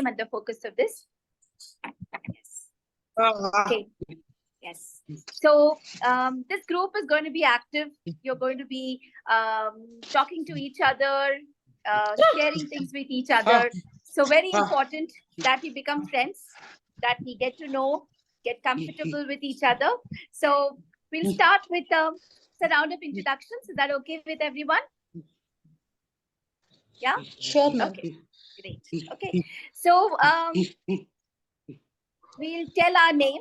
at the focus of this. Yes. Okay. Yes. So this group is going to be active. You're going to be talking to each other, sharing things with each other. So very important that we become friends, that we get to know, get comfortable with each other. So we'll start with a round of introductions. Is that okay with everyone? Yeah? Sure, ma'am. Okay. Great. Okay. So we'll tell our name.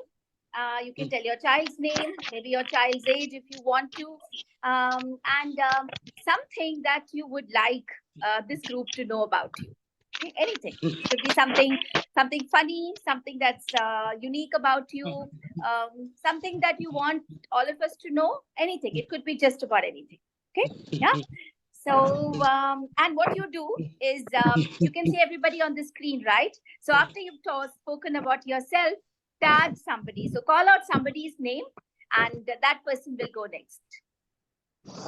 You can tell your child's name, maybe your child's age if you want to, and something that you would like this group to know about you. Okay, anything. It could be something funny, something that's unique about you, something that you want all of us to know. Anything. It could be just about anything. Okay. Yeah. So, and what you do is you can see everybody on the screen, right? So after you've spoken about yourself, tag somebody. So call out somebody's name and that person will go next.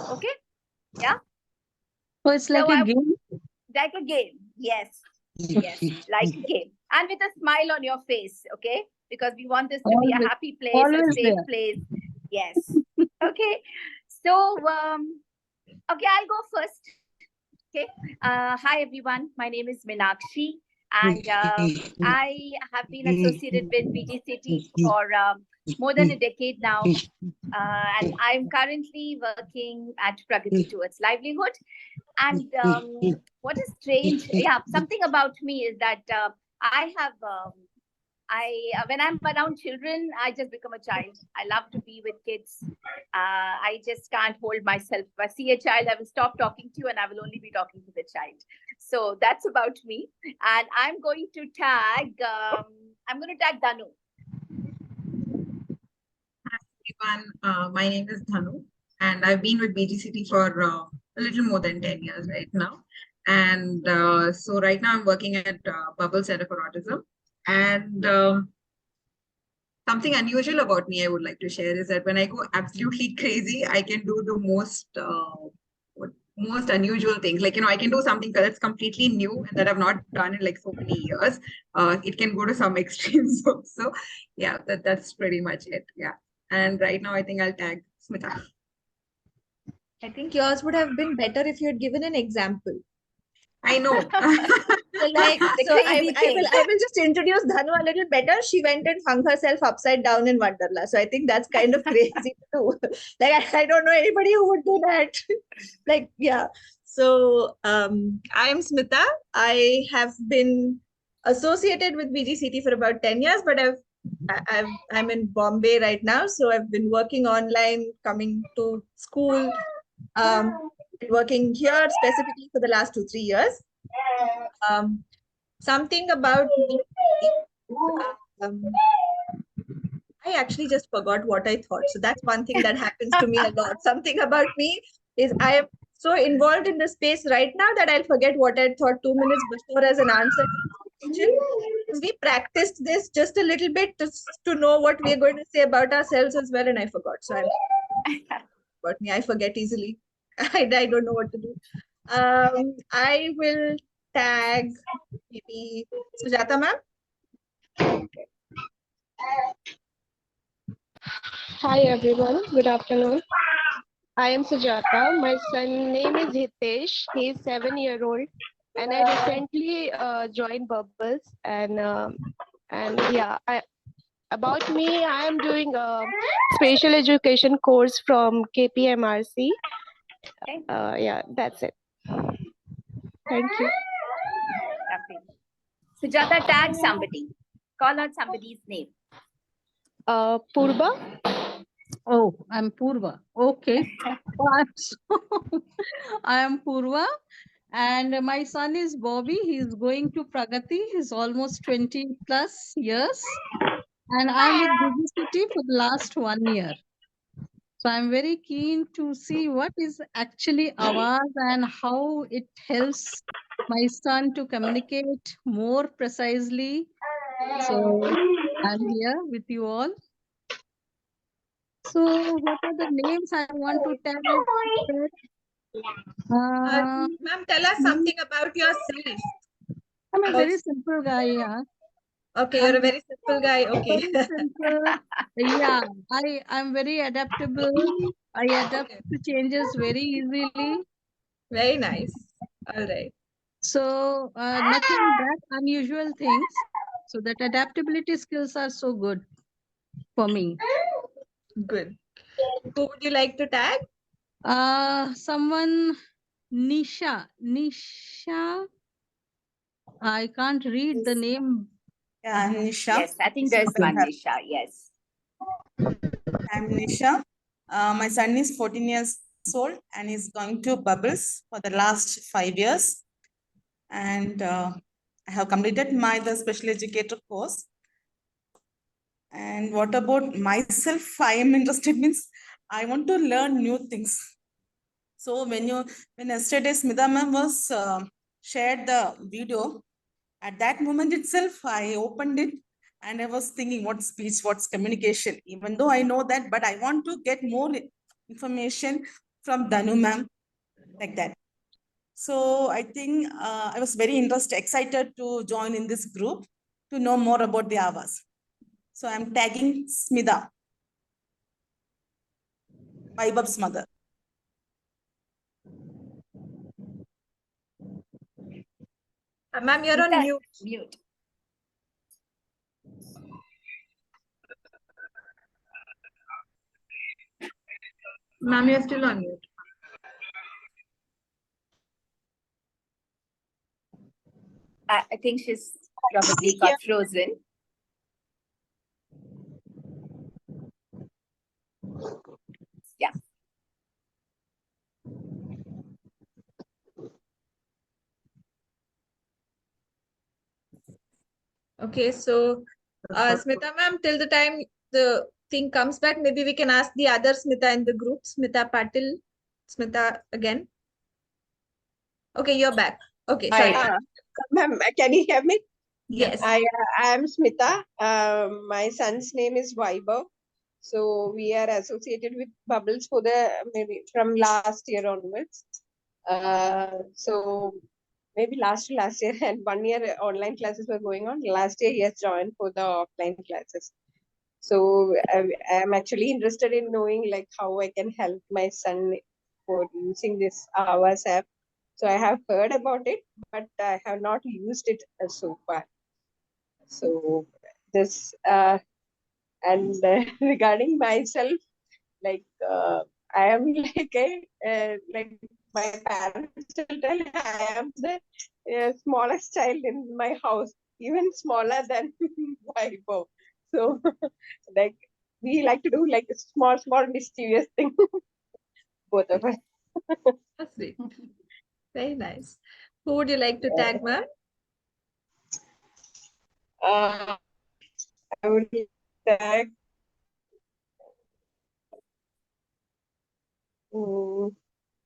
Okay? Yeah? So it's like a game? Like a game. Yes. Yes. Like a game. And with a smile on your face. Okay? Because we want this to be a happy place, a safe place. Yes. Okay. So, okay, I'll go first. Okay. Hi, everyone. My name is Meenakshi, and I have been associated with BGCT for more than a decade now. And I'm currently working at Pragati Towards Livelihood. And what is strange, yeah, something about me is that I have when I'm around children, I just become a child. I love to be with kids. I just can't hold myself. If I see a child, I will stop talking to you and I will only be talking to the child. So that's about me. And I'm going to tag Danu. Hi everyone, my name is Dhanu and I've been with BGCT for a little more than 10 years right now. And so right now I'm working at Bubble Center for Autism. And something unusual about me I would like to share is that when I go absolutely crazy, I can do the most unusual things. Like, I can do something that's completely new and that I've not done in like so many years. It can go to some extremes also. Yeah, that's pretty much it. Yeah. And right now I think I'll tag Smita. I think yours would have been better if you had given an example. I know. So I will just introduce Dhanu a little better. She went and hung herself upside down in Wonderla. So I think that's kind of crazy too. Like I don't know anybody who would do that. Like, yeah. So I am Smita. I have been associated with BGCT for about 10 years, but I'm in Bombay right now. So I've been working online, coming to school, working here specifically for the last 2-3 years. Something about me, I actually just forgot what I thought. So that's one thing that happens to me a lot. Something about me is I am so involved in the space right now that I'll forget what I thought 2 minutes before as an answer to the question. We practiced this just a little bit to know what we're going to say about ourselves as well, and I forgot. So about me, I forget easily. I don't know what to do. I will tag maybe Sujata ma'am. Hi everyone, good afternoon. I am Sujata. My son name is Hitesh. He is 7-year-old, and I recently joined Bubbles. And yeah, about me, I am doing a special education course from KPMRC. Yeah, that's it. Thank you. Sujata, tag somebody. Call out somebody's name. Purva. Oh, I'm Purva. Okay. I am Purva, and my son is Bobby. He's going to Pragati. He's almost 20 plus years, and I'm with BGCT for the last 1 year. So I'm very keen to see what is actually Avaz and how it helps my son to communicate more precisely. So I'm here with you all. So what are the names I want to tell? Ma'am, tell us something about yourself. I'm a very simple guy, yeah. Okay, you're a very simple guy. Okay. Very simple. Yeah, I'm very adaptable. I adapt to changes very easily. Very nice. All right. So nothing that unusual things. So that adaptability skills are so good for me. Good. Who would you like to tag? Someone Nisha. I can't read the name. Yeah, I'm Nisha. Yes, I think there's one Nisha. Yes. I'm Nisha. My son is 14 years old and is going to Bubbles for the last 5 years. And I have completed the special educator course. And what about myself? I am interested means I want to learn new things. So when yesterday Smita ma'am was shared the video, at that moment itself, I opened it and I was thinking, what's speech, what's communication? Even though I know that, but I want to get more information from Danu ma'am, like that. So I think I was very excited to join in this group to know more about the Avaz. So I'm tagging Smita, Vaibhav's mother. Ma'am, you're on mute. Mute. Ma'am, you're still on mute. I think she's probably got frozen. Yeah. Okay, so Smita ma'am, till the time the thing comes back, maybe we can ask the other Smita in the group, Smita Patil, Smita again. Okay, you're back. Okay, sorry. Ma'am, can you hear me? Yes. I am Smita. My son's name is Vaibhav. So we are associated with Bubbles for maybe from last year onwards. So maybe last year and 1 year online classes were going on. Last year he has joined for the offline classes. So I am actually interested in knowing like how I can help my son for using this Avaz app. So I have heard about it, but I have not used it so far. So this and regarding myself, like I am like my parents will tell I am the smallest child in my house, even smaller than Vaibhav. So like we like to do like small mischievous thing, both of us. That's sweet. Very nice. Who would you like to tag, ma'am? I would tag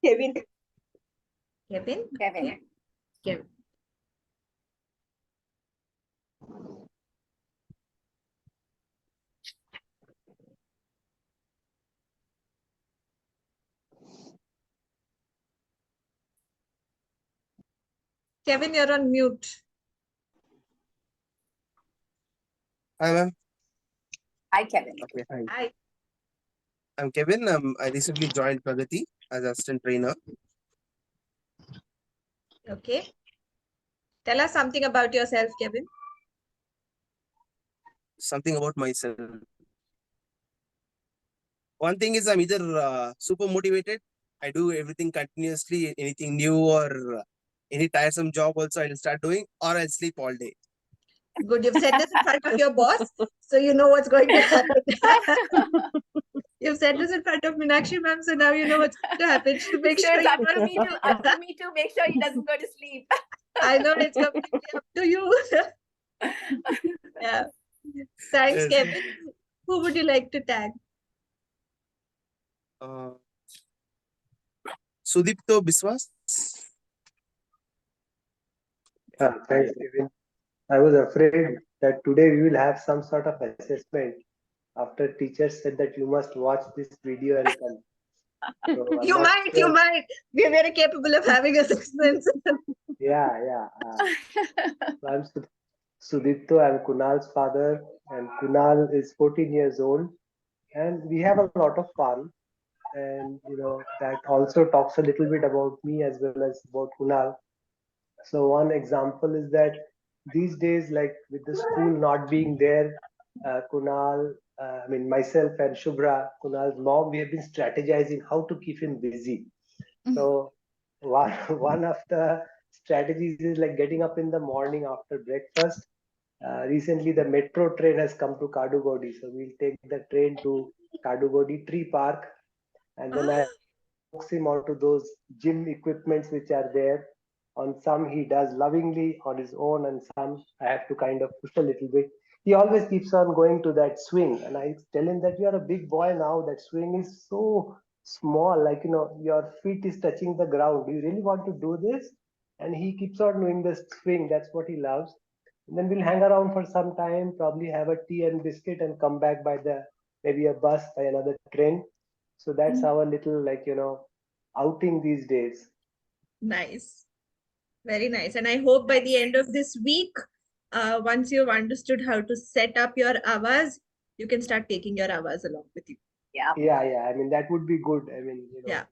Kevin. Kevin. Kevin. Kevin. Kevin, you're on mute. Hi, ma'am. Hi, Kevin. Okay, hi. Hi. I'm Kevin. I recently joined Pragati as assistant trainer. Okay. Tell us something about yourself, Kevin. Something about myself. One thing is I'm either super motivated. I do everything continuously, anything new or any tiresome job also I'll start doing, or I'll sleep all day. Good. You've said this in front of your boss, so you know what's going to happen. You've said this in front of Meenakshi ma'am, so now you know what's going to happen. To make So sure it's up to me to make sure he doesn't go to sleep. I know it's completely up to you. Yeah. Thanks, Yes. Kevin. Who would you like to tag? Sudipto Biswas. Thanks, Kevin. I was afraid that today we will have some sort of assessment after teachers said that you must watch this video and come. So I'm You not might, sure. you might. We are very capable of having assessments. Yeah. I'm Sudipto. I'm Kunal's father, and Kunal is 14 years old, and we have a lot of fun. And that also talks a little bit about me as well as about Kunal. So one example is that these days, like with the school not being there, Kunal, myself and Shubhra, Kunal's mom, we have been strategizing how to keep him busy. So one one of the strategies is like getting up in the morning after breakfast. Recently, the metro train has come to Kadugodi, so we'll take the train to Kadugodi Tree Park, and then I coax him onto those gym equipments which are there. On some he does lovingly on his own, and some I have to kind of push a little bit. He always keeps on going to that swing, and I tell him that you are a big boy now. That swing is so small, like your feet is touching the ground. Do you really want to do this? And he keeps on doing the swing. That's what he loves. And then we'll hang around for some time, probably have a tea and biscuit, and come back by the maybe a bus by another train. So that's our little outing these days. Nice. Very nice. And I hope by the end of this week, once you've understood how to set up your Avaz, you can start taking your Avaz along with you. Yeah. Yeah. That would be good. Yeah.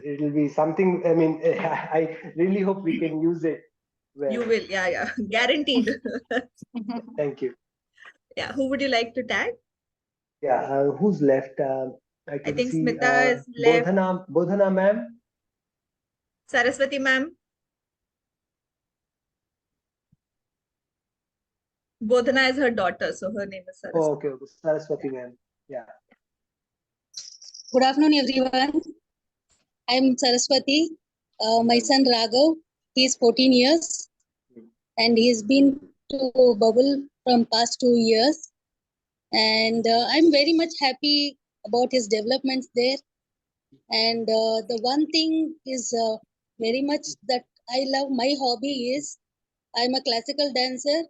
It'll be something. I really hope we can use it well. You will. Yeah. Guaranteed. Thank you. Yeah. Who would you like to tag? Yeah. Who's left? I think see Smita is left. Bodhana ma'am. Saraswati ma'am. Bodhana is her daughter, so her name is Saraswati. Oh, okay. Saraswati ma'am. Yeah. Good afternoon, everyone. I'm Saraswati. My son Raghav, he's 14 years and he's been to Bubble from past 2 years. And I'm very much happy about his developments there. And the one thing is very much that I love. My hobby is I'm a classical dancer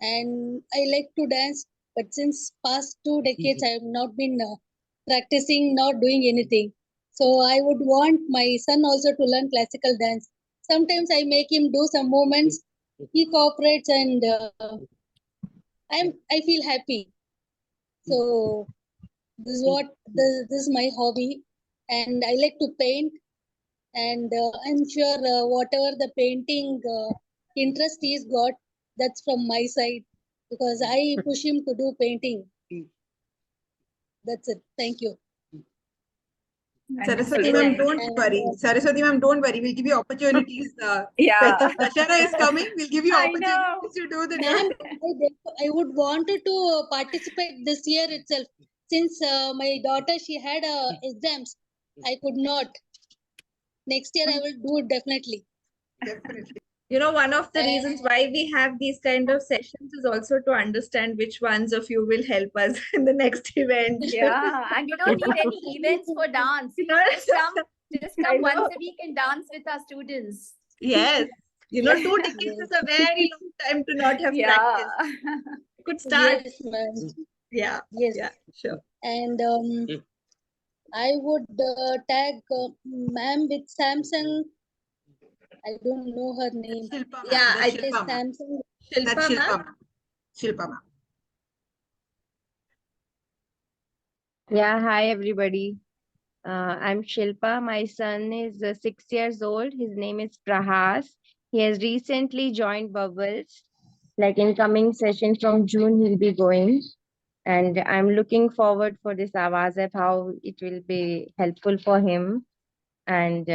and I like to dance. But since past 2 decades, I have not been practicing, not doing anything. So I would want my son also to learn classical dance. Sometimes I make him do some movements. He cooperates, and I feel happy. So this is my hobby, and I like to paint. And I'm sure whatever the painting interest he's got, that's from my side because I push him to do painting. That's it. Thank you. Saraswati ma'am, don't worry. Saraswati ma'am, don't worry. We'll give you opportunities. Dashara is coming. We'll give you opportunities to do the dance. I would wanted to participate this year itself. Since my daughter, she had exams, I could not. Next year, I will do it definitely. Definitely. One of the reasons why we have these kind of sessions is also to understand which ones of you will help us in the next event. Yeah, and you don't need any events for dance. Just come once a week and dance with our students. Yes. 2 decades is a very long time to not have practice. You could start. Yes, ma'am. Yeah. Yes. Yeah, sure. And I would tag ma'am with Samsung. I don't know her name. Shilpa, yeah, I think Samsung. Shilpa ma'am. Yeah, hi everybody. I'm Shilpa. My son is 6 years old. His name is Prahas. He has recently joined Bubbles. Like in coming session from June, he'll be going. And I'm looking forward for this Avaz app, how it will be helpful for him. And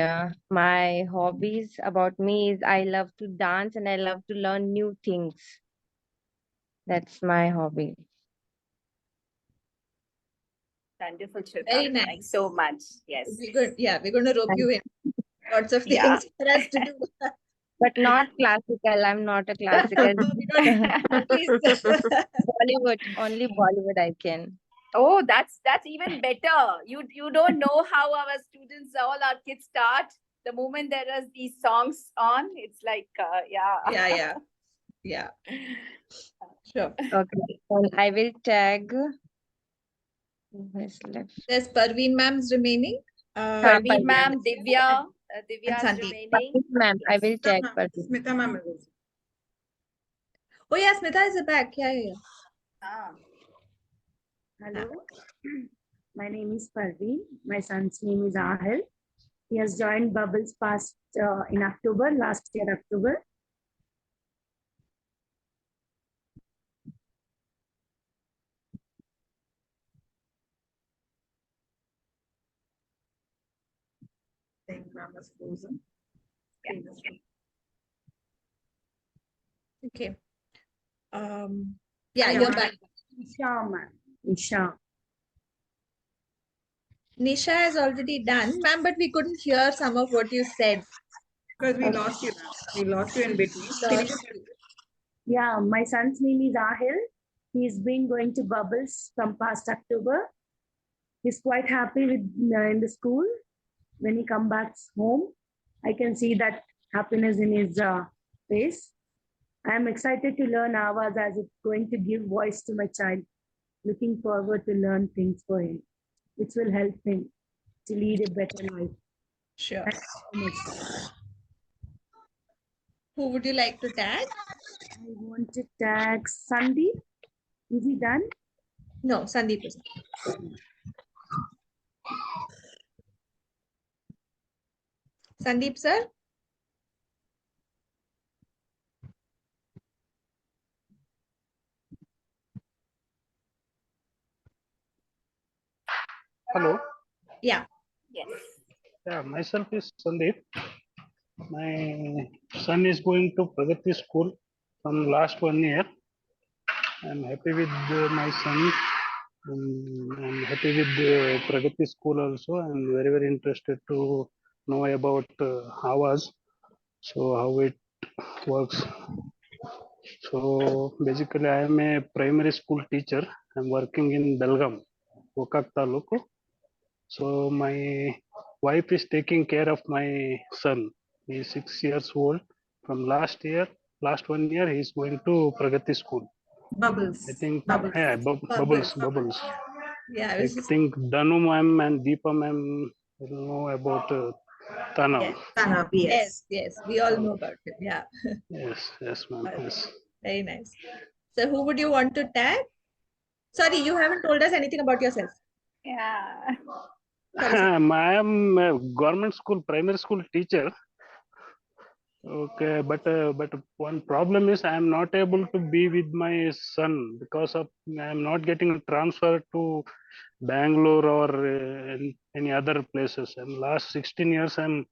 my hobbies about me is I love to dance and I love to learn new things. That's my hobby. Wonderful, Shilpa. Very nice. Thanks so much. Yes. We're going to rope you in. Lots of things for us to do. But not classical. I'm not a classical. Bollywood, only Bollywood I can. Oh, that's even better. You don't know how our students, all our kids start. The moment there is these songs on, it's like, Yeah. Sure. Okay. And I will tag Who has left? There's Parveen ma'am's remaining. Parveen ma'am, Divya. Divya is Sandeep. remaining. Ma'am, I will check. Smita ma'am is Oh yeah, Smita is back. Yeah. Ah. Hello, my name is Parveen. My son's name is Ahel. He has joined Bubbles past in October, last year October. I think ma'am is frozen. Okay. Yeah, you're back. Isha, ma'am. Isha. Nisha has already done, ma'am, but we couldn't hear some of what you said. Because we lost you, ma'am. We lost you in between. Can you just Yeah, my son's name is Ahel. He's been going to Bubbles from past October. He's quite happy with in the school. When he comes back home, I can see that happiness in his face. I am excited to learn Avaz as it's going to give voice to my child. Looking forward to learn things for him, which will help him to lead a better life. Sure. Thank you so much. Who would you like to tag? I want to tag Sandeep. Is he done? No, Sandeep is not. Sandeep, sir? Hello. Yeah. Yes. Yeah, myself is Sandeep. My son is going to Pragati school from last 1 year. I'm happy with my son. I'm happy with Pragati school also. I'm very interested to know about Avaz. So how it works. So basically I am a primary school teacher. I'm working in Belgaum, Gokak Taluku. So my wife is taking care of my son. He is 6 years old. From last 1 year, he is going to Pragati school. Bubbles. I think, Bubbles. yeah, bubbles. Yeah, I think Danu ma'am and Deepa ma'am will know about Tanav. Yes. Tanav, Yes. We all know about him. Yeah. Yes, ma'am. Yes. Very nice. So who would you want to tag? Sorry, you haven't told us anything about yourself. Yeah. I am a government school, primary school teacher. Okay, but one problem is I am not able to be with my son because of I am not getting transfer to Bangalore or any other places. And last 16 years I'm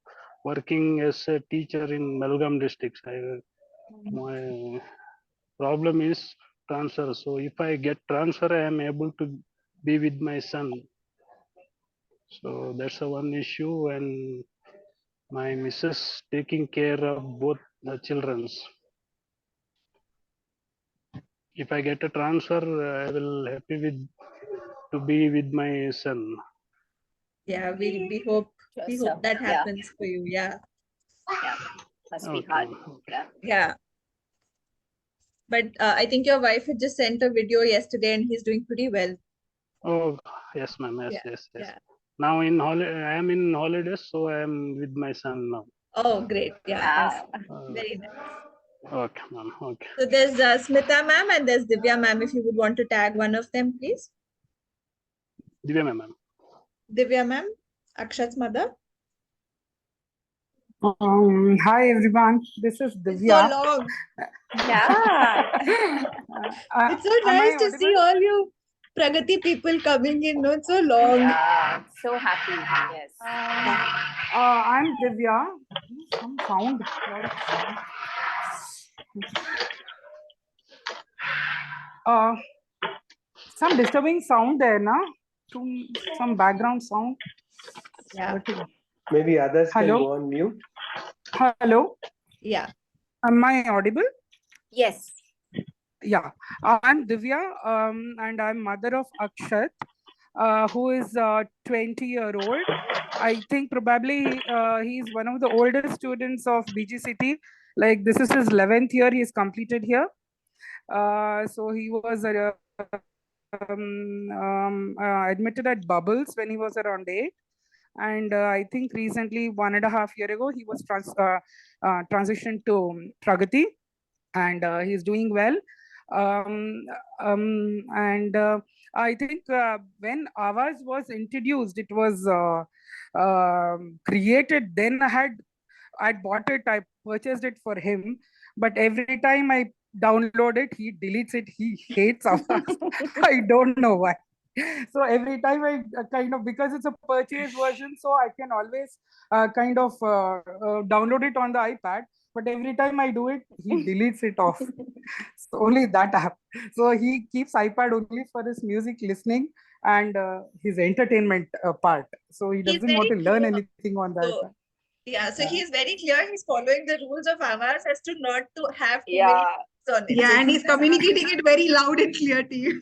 working as a teacher in Belgaum district. My problem is transfer. So if I get transfer, I am able to be with my son. So that's a one issue, and my missus taking care of both the childrens. If I get a transfer, I will happy with to be with my son. Yeah, we hope that happens for you. Yeah. Yeah. Must be Okay. hard. Yeah. Yeah. But I think your wife had just sent a video yesterday and he's doing pretty well. Oh yes, ma'am. Yes, Yeah, yes. yeah. Now in holiday, I am in holidays, so I am with my son now. Oh, great. Yeah. That's very nice. Okay, ma'am. Okay. So there's Smita ma'am and there's Divya ma'am. If you would want to tag one of them, please. Divya ma'am. Divya ma'am, Akshat's mother. Hi everyone, this is Divya. So long. Yeah. It's so nice to see all you Pragati people coming in. No, it's so long. Yeah. So happy. Yes. I'm Divya. Some sound. Lot of sound. Some disturbing sound there, na? Some background sound. Yeah. Maybe others Hello? can go on mute. Hello? Yeah. Am I audible? Yes. Yeah. I'm Divya, and I'm mother of Akshat, who is 20-year-old. I think probably he's one of the oldest students of BGCT. Like this is his 11th year he's completed here. So he was admitted at Bubbles when he was around 8. And I think recently, 1.5 years ago, he was transitioned to Pragati, and he's doing well. And I think when Avaz was introduced, it was created. Then I bought it, I purchased it for him, but every time I download it, he deletes it. He hates Avaz. I don't know why. So every time I kind of, because it's a purchase version, so I can always download it on the iPad. But every time I do it, he deletes it off. So only that app. So he keeps iPad only for his music listening and his entertainment part. So he He's doesn't want very to learn clear. anything on the iPad. Yeah, so he's very clear. He's following the rules of Avaz as to not to have too Yeah. many on it. Yeah, So and he's communicating it very loud and clear to you.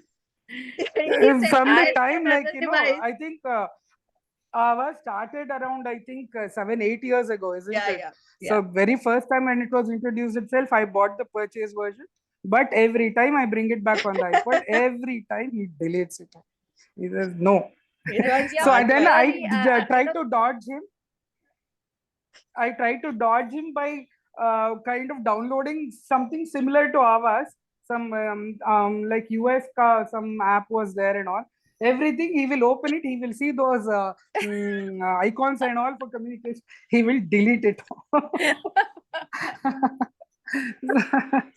From the I time, have like, other device. I think Avaz started around, I think, 7-8 years ago, isn't it? Yeah. So very first time when it was introduced itself, I bought the purchase version. But every time I bring it back on the iPad, every time he deletes it. He says no. So then I try to dodge him. I try to dodge him by kind of downloading something similar to Avaz. Some like US some app was there and all. Everything he will open it, he will see those icons and all for communication. He will delete it.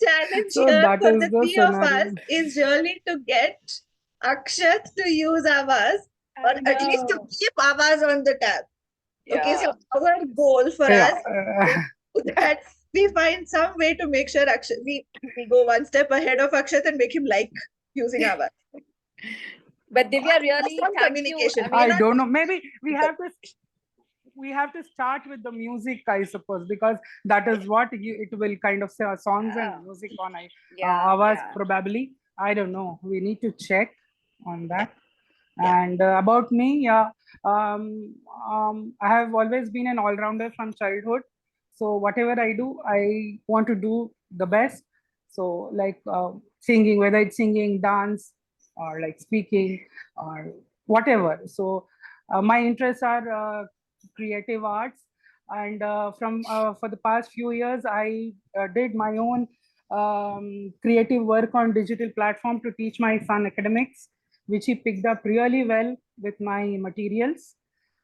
Challenge So here that for is the the three of scenario. us is really to get Akshat to use Avaz, or at least to keep Avaz on the tab. Okay, so our goal for us is that we find some way to make sure Akshat, we go one step ahead of Akshat and make him like using Avaz. But Divya, really, some thank communication. you. I don't know. Maybe we have to start with the music, I suppose, because that is what it will kind of say songs and music on Avaz probably. I don't know. We need to check on that. And about me, I have always been an all-rounder from childhood. So whatever I do, I want to do the best. So like singing, whether it's singing, dance, or like speaking, or whatever. So my interests are creative arts, and for the past few years, I did my own creative work on digital platform to teach my son academics, which he picked up really well with my materials,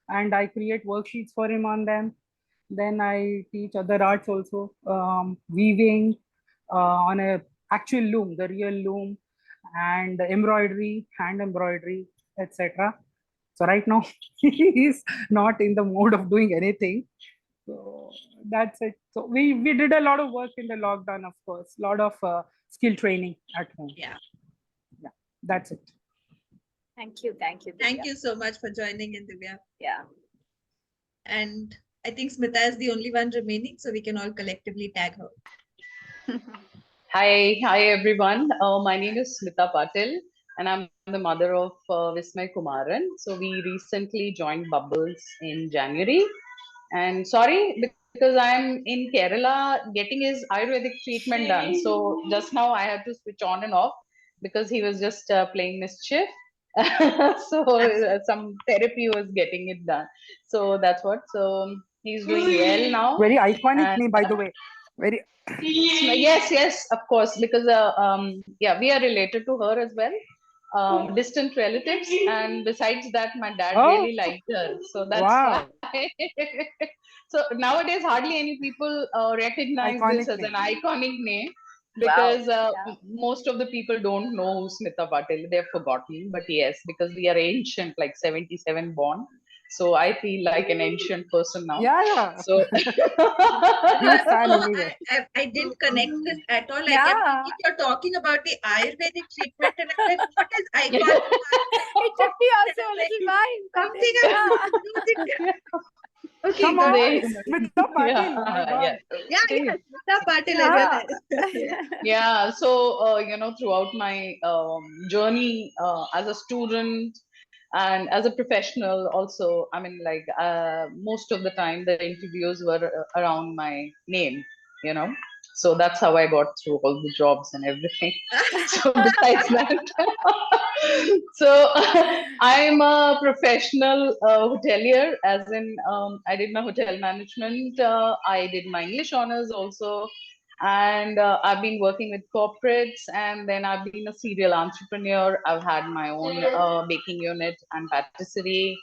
and I create worksheets for him on them. Then I teach other arts also, weaving on a actual loom, the real loom, and embroidery, hand embroidery, etc. So right now he's not in the mode of doing anything. So that's it. So we did a lot of work in the lockdown, of course, a lot of skill training at home. Yeah, that's it. Thank you, Divya. Thank you so much for joining in, Divya. Yeah. And I think Smita is the only one remaining, so we can all collectively tag her. Hi everyone. My name is Smita Patil, and I'm the mother of Vismay Kumaran. So we recently joined Bubbles in January, and sorry because I'm in Kerala getting his Ayurvedic treatment done. So just now I had to switch on and off because he was just playing mischief. So some therapy was getting it done. So that's what. So he's doing well now. Very iconic name, by the way. Very. Yes, of course, because we are related to her as well, distant relatives, and besides that, my dad really liked her, so that's why. So nowadays, hardly any people recognize Iconic this as name. an iconic name, because most of the people don't know who Smita Patil. They've forgotten, but yes, because we are ancient, like 77 born. So I feel like an ancient person now. Yeah. So huge fan anyway. I didn't connect this at all. I kept thinking you're talking about the Ayurvedic treatment, and I'm like, what is iconic? It took me also a little while. Something Okay, come on, Smita Patil. Smita Patil. Yeah, so throughout my journey as a student and as a professional also, I mean, like most of the time the interviews were around my name, So that's how I got through all the jobs and everything. So besides that, so I'm a professional hotelier, as in I did my hotel management. I did my English honors also, and I've been working with corporates, and then I've been a serial entrepreneur. I've had my own baking unit and patisserie.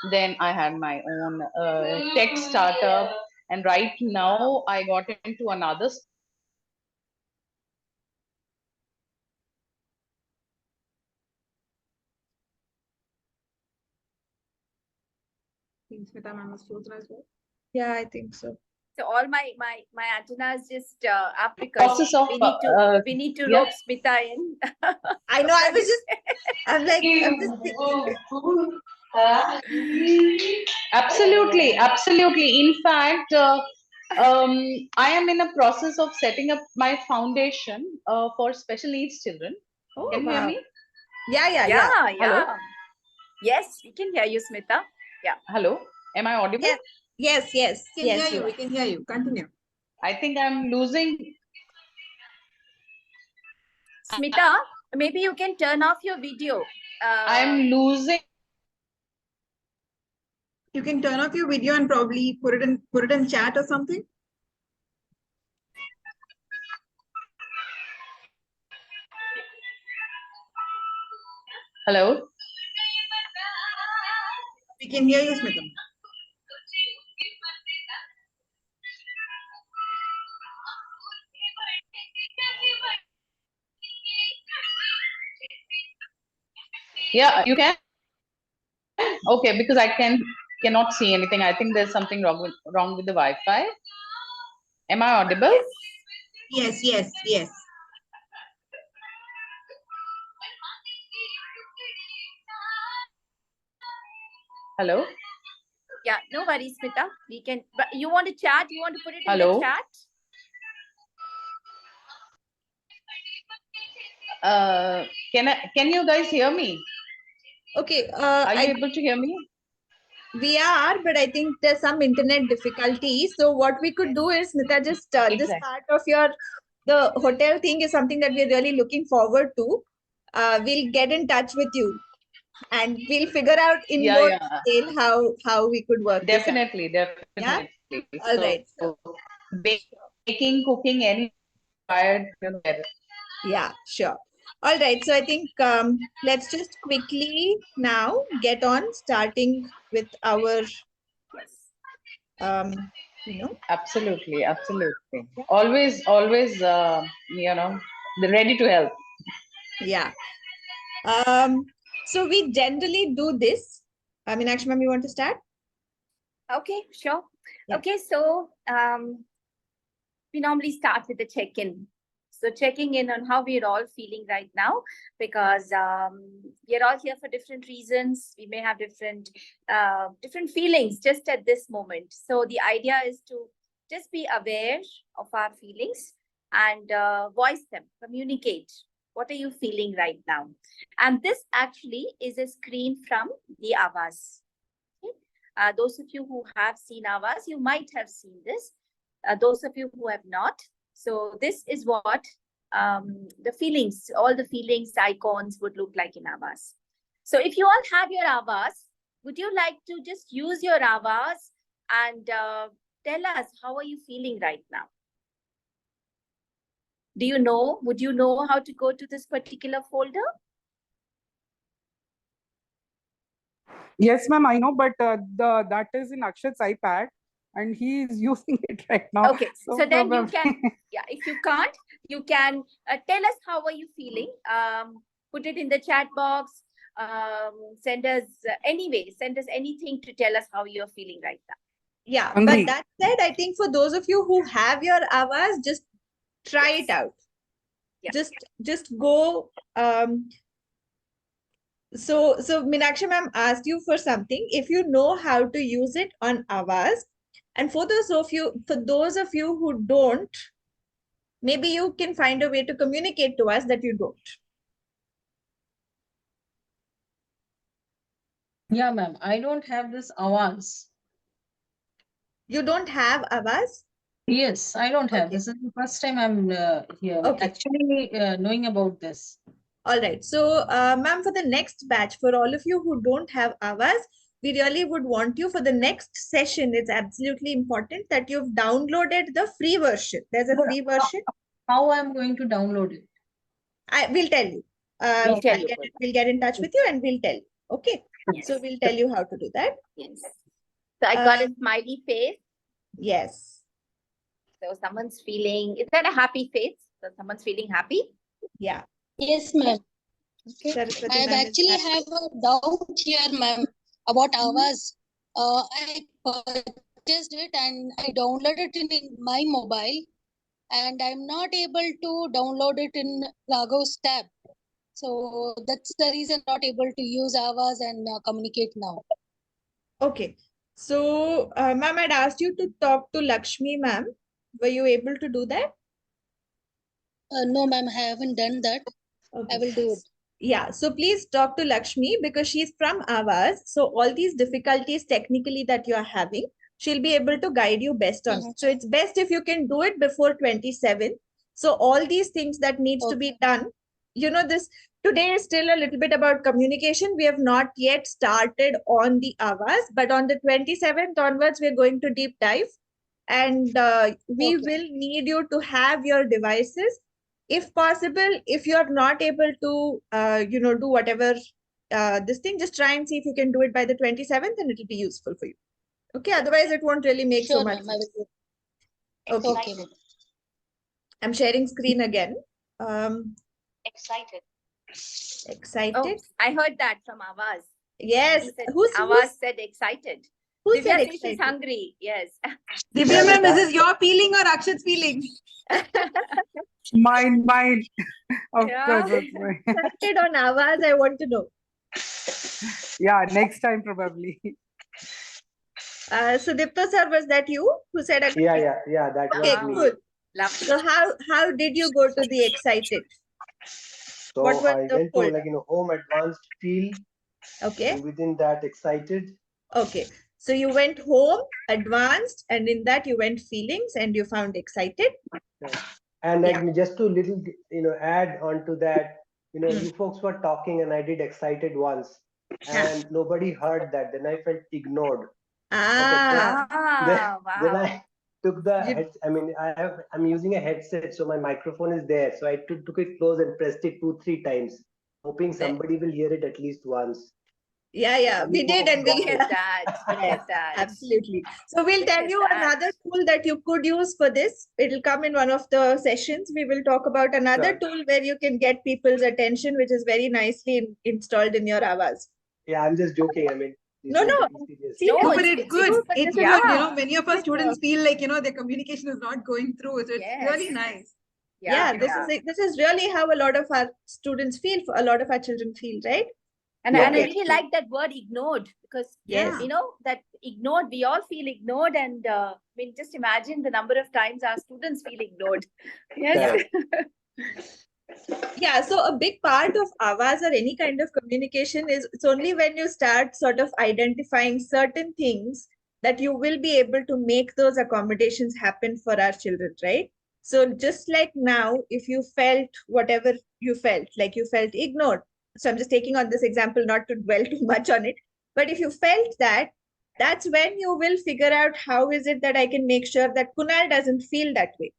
Then I had my own tech startup, and right now I got into another. I think Smita ma'am is frozen as well. Yeah, I think so. So all my antennas just up because we need to yeah. rope Smita in. I know. I was just. I'm like. I'm just thinking. Absolutely, absolutely. In fact, I am in a process of setting up my foundation for special needs children. Oh, Can you hear me? Yeah. Hello? Yes, we can hear you, Smita. Yeah. Hello? Am I audible? Yes. We can hear you. We can hear you. Continue. I think I'm losing. Smita, maybe you can turn off your video. I'm losing. You can turn off your video and probably put it in chat or something. Hello? We can hear you, Smita. Yeah, you can. Okay, because I cannot see anything. I think there's something wrong with the Wi-Fi. Am I audible? Yes. Hello? Yeah, no worries, Smita. We can. But you want to chat? You want to put it in Hello? the chat? Can you guys hear me? Okay. Are you able to hear me? We are, but I think there's some internet difficulty. So what we could do is, Smita, just this part of the hotel thing is something that we're really looking forward to. We'll get in touch with you, and we'll figure out in more detail how we could work Definitely, this out. definitely. Yeah. All right. So, baking, cooking, any required. Yeah, sure. All right. So I think let's just quickly now get on starting with our Absolutely. Always they're ready to help. Yeah. So we generally do this. Meenakshi ma'am, you want to start? Okay, sure. Yeah. Okay, so we normally start with the check-in. So checking in on how we're all feeling right now, because we're all here for different reasons. We may have different feelings just at this moment. So the idea is to just be aware of our feelings and voice them, communicate. What are you feeling right now? And this actually is a screen from the Avaz. Okay? Those of you who have seen Avaz, you might have seen this. Those of you who have not, so this is what the feelings, all the feelings icons would look like in Avaz. So if you all have your Avaz, would you like to just use your Avaz and tell us how are you feeling right now? Do you know, would you know how to go to this particular folder? Yes, ma'am, I know, but that is in Akshat's iPad and he is using it right now. Okay, so then you can, yeah, if you can't, you can tell us how are you feeling. Put it in the chat box. Send us anything to tell us how you're feeling right now. Yeah, but that said, I think for those of you who have your Avaz, just try it out. Yeah. Just go. So Meenakshi ma'am asked you for something. If you know how to use it on Avaz, and for those of you who don't, maybe you can find a way to communicate to us that you don't. Yeah, ma'am. I don't have this Avaz. You don't have Avaz? Yes, I don't have. Okay. This is the first time I'm here. Okay. Actually, knowing about this. All right. So, ma'am, for the next batch, for all of you who don't have Avaz, we really would want you for the next session. It's absolutely important that you've downloaded the free version. There's a free version. How I'm going to download it? We'll tell you. We'll tell you. We'll get in touch with you and we'll tell you. Okay. Yes. So we'll tell you how to do that. Yes. So I got a smiley face. Yes. So someone's feeling, is that a happy face? So someone's feeling happy? Yeah. Yes, ma'am. Okay. I actually have a doubt here, ma'am, about Avaz. I purchased it and I downloaded it in my mobile, and I'm not able to download it in Raghav's tab. So that's the reason I'm not able to use Avaz and communicate now. Okay. So, ma'am, I'd asked you to talk to Lakshmi, ma'am. Were you able to do that? No, ma'am, I haven't done that. Okay. I will do it. Yeah, so please talk to Lakshmi because she's from Avaz. So all these difficulties technically that you are having, she'll be able to guide you best on. So it's best if you can do it before 27. So all these things that needs to be done, this today is still a little bit about communication. We have not yet started on the Avaz, but on the 27th onwards, we're going to deep dive. And we will need you to have your devices. If possible, if you're not able to, do whatever this thing, just try and see if you can do it by the 27th and it'll be useful for you. Okay, otherwise it won't really make so much sense. Okay. I'm sharing screen again. Excited. Excited. Oh, I heard that from Avaz. Yes. Avaz said excited. Who Divya said says excited? she's hungry. Yes. Divya ma'am, is this your feeling or Akshat's feeling? Mine. Of Yeah. course, it's mine. Excited on Avaz, I want to know. Yeah, next time probably. So Dipto sir, was that you who said? Yeah, that Okay, was me. cool. Lovely. So how did you go to the excited? So What was I the went folder? to home advanced field. Okay. And within that excited. Okay. So you went home, advanced, and in that you went feelings and you found excited. And just to little, add on to that, you folks were talking and I did excited once and nobody heard that. Then I felt ignored. Ah. Wow. Then Wow. I took the I'm using a headset, so my microphone is there. So I took it close and pressed it 2-3 times, hoping somebody will hear it at least once. Yeah, we did, and we'll Look at that. Look at that. Absolutely. So we'll tell you another tool that you could use for this. It'll come in one of the sessions. We will talk about another tool where you can get people's attention, which is very nicely installed in your Avaz. Yeah, I'm just joking. No. No, but it's good. It's good. Many of our students feel like, their communication is not going through. So it's really nice. Yeah, this is really how a lot of our students feel, a lot of our children feel, right? And I really like that word ignored because, that ignored, we all feel ignored. And just imagine the number of times our students feel ignored. Yes. Yeah, so a big part of Avaz or any kind of communication is it's only when you start sort of identifying certain things that you will be able to make those accommodations happen for our children, right? So just like now, if you felt whatever you felt, like you felt ignored. So I'm just taking on this example, not to dwell too much on it. But if you felt that, that's when you will figure out how is it that I can make sure that Kunal doesn't feel that way.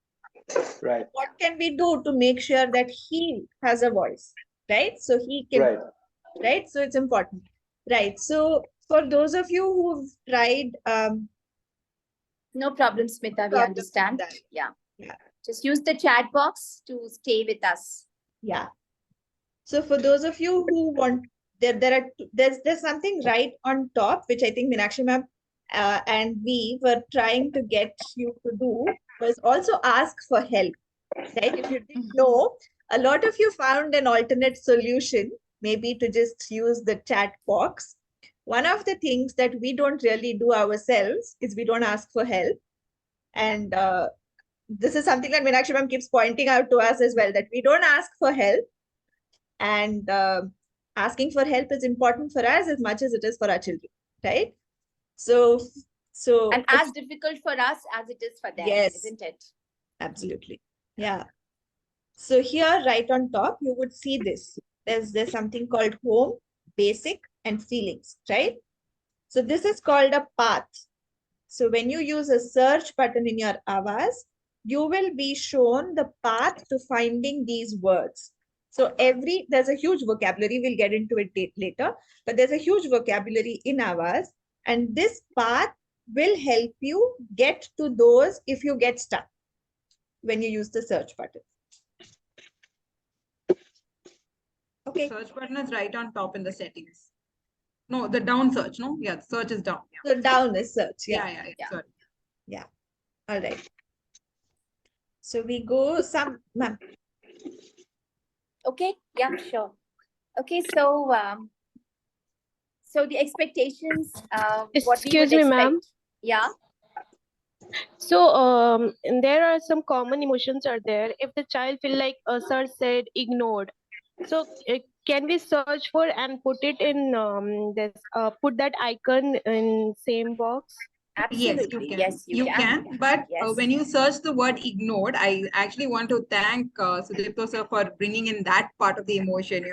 Right. What can we do to make sure that he has a voice, right? So he can, right? So it's important, right? So for those of you who've tried, no problem, Smita. We understand. Yeah. Just use the chat box to stay with us. Yeah. So for those of you who want, there's something right on top, which I think Meenakshi ma'am and we were trying to get you to do, was also ask for help, right? If you didn't know, a lot of you found an alternate solution, maybe to just use the chat box. One of the things that we don't really do ourselves is we don't ask for help. And this is something that Meenakshi ma'am keeps pointing out to us as well, that we don't ask for help. And asking for help is important for us as much as it is for our children, right? So So and as difficult for us as it is for them, isn't it? Absolutely. Yeah. So here, right on top, you would see this. There's something called home, basic, and feelings, right? So this is called a path. So when you use a search button in your Avaz, you will be shown the path to finding these words. So there's a huge vocabulary, we'll get into it later, but there's a huge vocabulary in Avaz, and this path will help you get to those if you get stuck when you use the search button. Okay. Search button is right on top in the settings. No, the down search, no? Yeah, the search is down. Yeah. So down is search. Yeah. Sorry. Yeah. All right. So we go ma'am. Okay. Yeah, sure. Okay. So, so the expectations, what we would Excuse me, ma'am. expect. Yeah. So there are some common emotions are there. If the child feel like sir said ignored, so can we search for and put it in this put that icon in same box? Absolutely. Yes, you can. But when you search the word ignored, I actually want to thank Sudipto sir for bringing in that part of the emotion,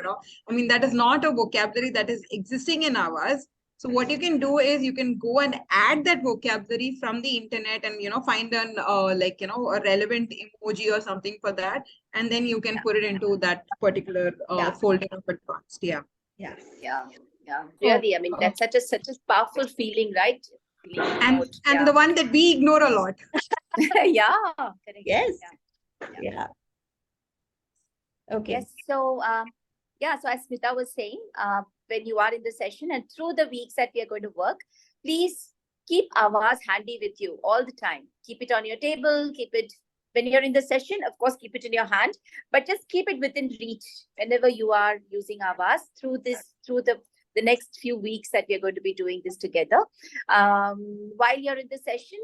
I mean, that is not a vocabulary that is existing in ours. So what you can do is you can go and add that vocabulary from the internet and, find an a relevant emoji or something for that. And then you can put it into that particular folder of advanced. Yeah. Really, I mean, that's such a powerful feeling, right? And the one that we ignore a lot. Yeah. Correct. Yes. Yeah. Okay. Yes. So, so as Smita was saying, when you are in the session and through the weeks that we are going to work, please keep Avaz handy with you all the time. Keep it on your table, keep it when you're in the session, of course, keep it in your hand, but just keep it within reach whenever you are using Avaz through the next few weeks that we are going to be doing this together. While you're in the session,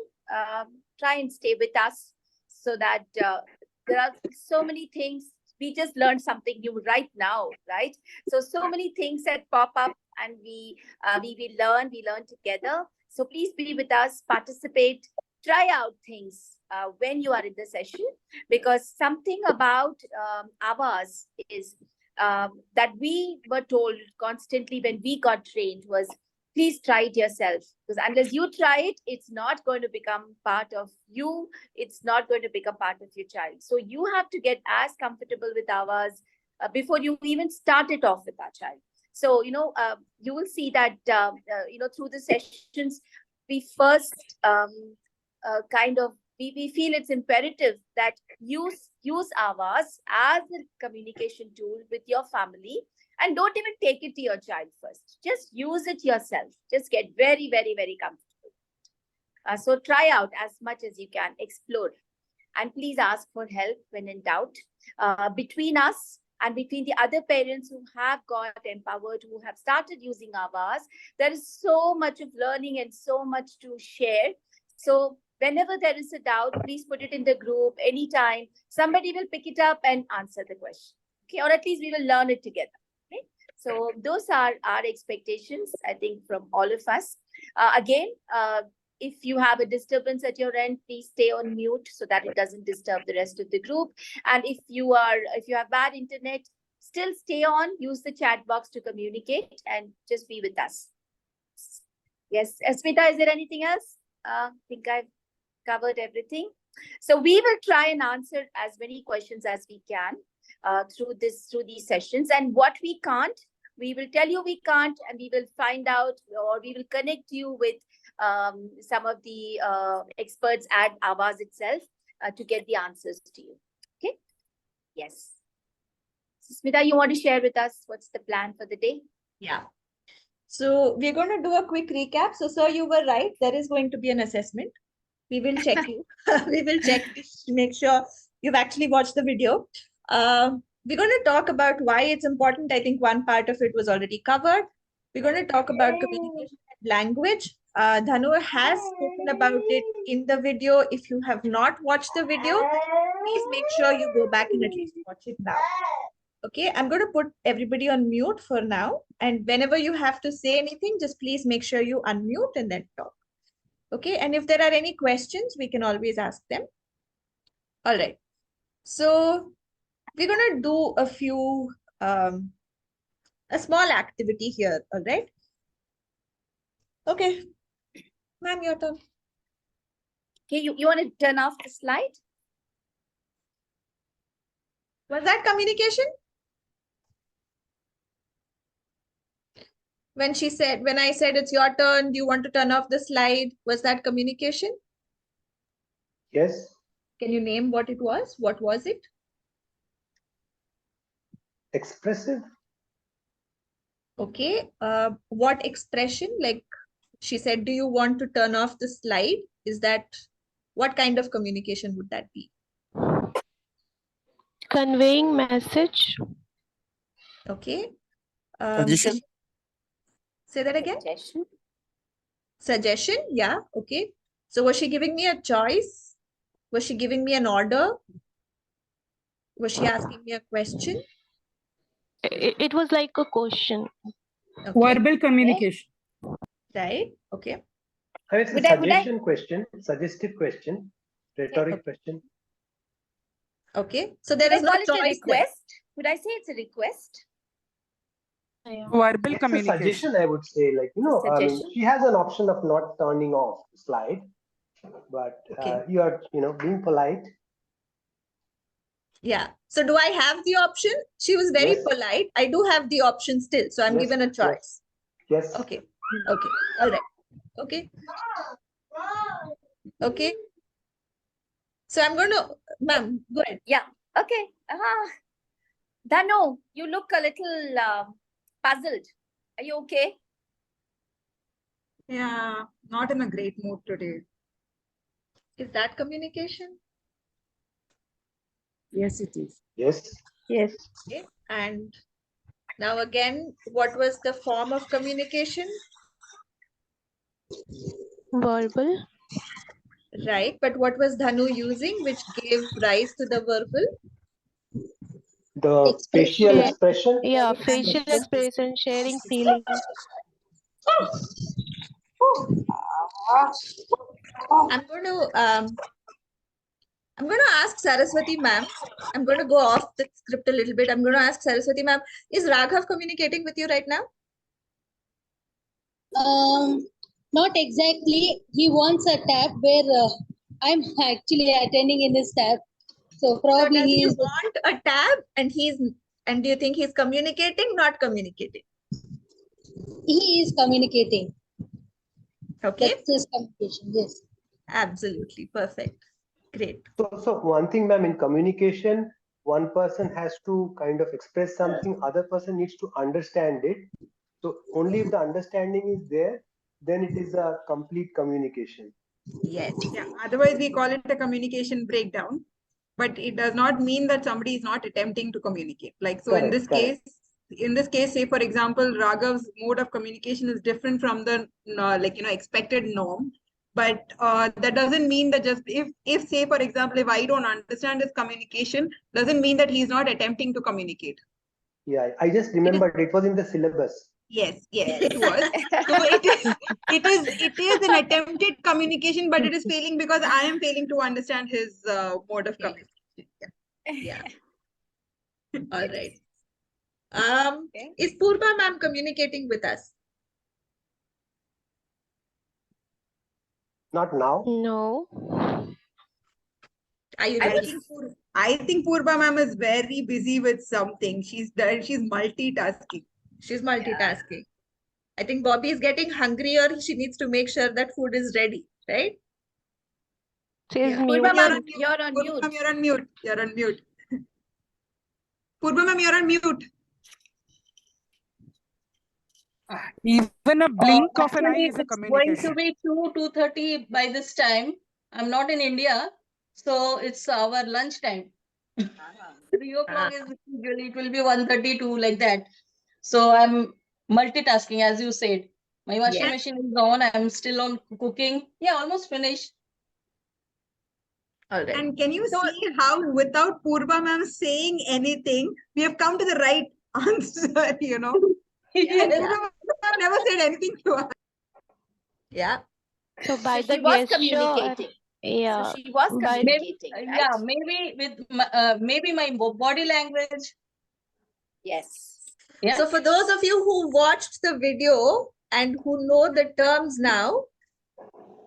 try and stay with us so that there are so many things. We just learned something new right now, right? So many things that pop up and we learn together. So please be with us, participate, try out things when you are in the session, because something about Avaz is that we were told constantly when we got trained was, please try it yourself, because unless you try it, it's not going to become part of you. It's not going to become part of your child. So you have to get as comfortable with Avaz before you even start it off with our child. So, you will see that, through the sessions, we first we feel it's imperative that use Avaz as a communication tool with your family, and don't even take it to your child first. Just use it yourself. Just get very, very, very comfortable. So try out as much as you can, explore, and please ask for help when in doubt. Between us and between the other parents who have got empowered, who have started using Avaz, there is so much of learning and so much to share. So whenever there is a doubt, please put it in the group anytime. Somebody will pick it up and answer the question. Okay, or at least we will learn it together. Okay, so those are our expectations, I think, from all of us. Again, if you have a disturbance at your end, please stay on mute so that it doesn't disturb the rest of the group. And if you have bad internet, still stay on, use the chat box to communicate and just be with us. Yes, Smita, is there anything else? I think I've covered everything. So we will try and answer as many questions as we can through these sessions. And what we can't, we will tell you we can't, and we will find out, or we will connect you with some of the experts at Avaz itself to get the answers to you. Okay? Yes. So, Smita, you want to share with us what's the plan for the day? Yeah. So we're going to do a quick recap. So, sir, you were right. There is going to be an assessment. We will check you. We will check to make sure you've actually watched the video. We're going to talk about why it's important. I think one part of it was already covered. We're going to talk about communication and language. Dhanu has spoken about it in the video. If you have not watched the video, please make sure you go back and at least watch it now. Okay, I'm going to put everybody on mute for now. And whenever you have to say anything, just please make sure you unmute and then talk. Okay, and if there are any questions, we can always ask them. All right. So we're going to do a small activity here. All right. Okay. Ma'am, your turn. Okay, you want to turn off the slide? Was that communication? When I said it's your turn, do you want to turn off the slide? Was that communication? Yes. Can you name what it was? What was it? Expressive. Okay. What expression? Like she said, do you want to turn off the slide? What kind of communication would that be? Conveying message. Okay. Suggestion. Say that again. Suggestion. Suggestion. Yeah. Okay. So was she giving me a choice? Was she giving me an order? Was she asking me a question? It was like a question. Okay. Verbal communication. Right. Okay. It's a suggestion question, suggestive question, rhetoric question. Okay. So there is no choice. A request? Would I say it's a request? Verbal It's communication. a suggestion, I would say. Like, she has an option of not turning off the slide, but you are, being polite. Yeah. So do I have the option? She was very polite. I do have the option still. So I'm given a choice. Yes. Okay. Okay. All right. Okay. Okay. So I'm going to, ma'am, go ahead. Yeah. Okay. Danu, you look a little puzzled. Are you okay? Yeah, not in a great mood today. Is that communication? Yes, it is. Yes. Yes. Okay. And now again, what was the form of communication? Verbal. Right. But what was Dhanu using, which gave rise to the verbal? The facial expression. Yeah, facial expression, sharing feelings. I'm going to ask Saraswati ma'am. I'm going to go off the script a little bit. I'm going to ask Saraswati ma'am, is Raghav communicating with you right now? Not exactly. He wants a tab where I'm actually attending in his tab. So probably so does he want a tab and do you think he's communicating, not communicating? He is communicating. Okay. That's his communication, yes. Absolutely. Perfect. Great. So one thing, ma'am, in communication, one person has to kind of express something, other person needs to understand it. So only if the understanding is there, then it is a complete communication. Yes. Yeah. Otherwise, we call it a communication breakdown. But it does not mean that somebody is not attempting to communicate. Like, so in this case, say, for example, Raghav's mode of communication is different from the, expected norm. But that doesn't mean that just if say, for example, if I don't understand his communication, doesn't mean that he's not attempting to communicate. Yeah, I just remembered it was in the syllabus. Yes, it was. So it is an attempted communication, but it is failing because I am failing to understand his mode of communication. Yeah. All right. Is Purva ma'am communicating with us? Not now. No. I think Purva ma'am is very busy with something. She's multitasking. She's multitasking. Yeah. I think Bobby is getting hungry, or she needs to make sure that food is ready, right? Purva ma'am, you're on mute. You're on mute. You're on mute. Purva ma'am, you're on mute. Even a blink of an eye is a communication. It's going to be 2:30 by this time. I'm not in India, so it's our lunch time. 3 o'clock is usually, it will be 1:32 like that. So I'm multitasking, as you said. My washing machine is on. I'm still on cooking. Yeah, almost finished. All right. And can you see how without Purva ma'am saying anything, we have come to the right answer, Yeah. Purva ma'am never said anything to us. Yeah. So by So the she was gesture, communicating. yeah, So she was by communicating, right? Yeah, maybe my body language. Yes. Yeah. So for those of you who watched the video and who know the terms now,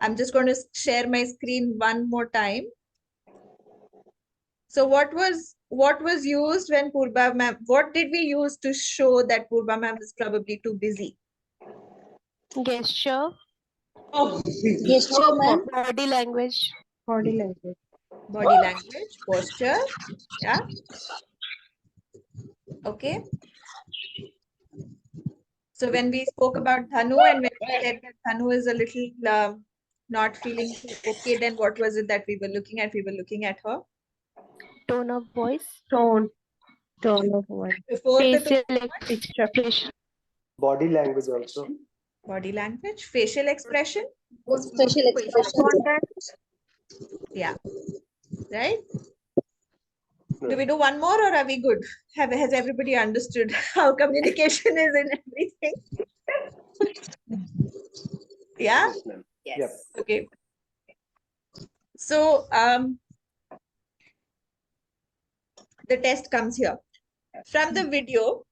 I'm just going to share my screen one more time. So what was used when Purba ma'am, what did we use to show that Purba ma'am is probably too busy? gesture, Gesture, ma'am. body language. Body language. Body language, posture. Yeah. Okay. So when we spoke about Dhanu and when we said that Dhanu is a little not feeling too okay, then what was it that we were looking at? We were looking at her Tone of voice. Tone of voice. before the Facial tone, expression. Body language also. body language, facial expression. Facial expression. Yeah. Right. Do we do one more or are we good? Has everybody understood how communication is in everything? Yeah? Yes, ma'am. Yes. Yep. Okay. So the test comes here. From the video,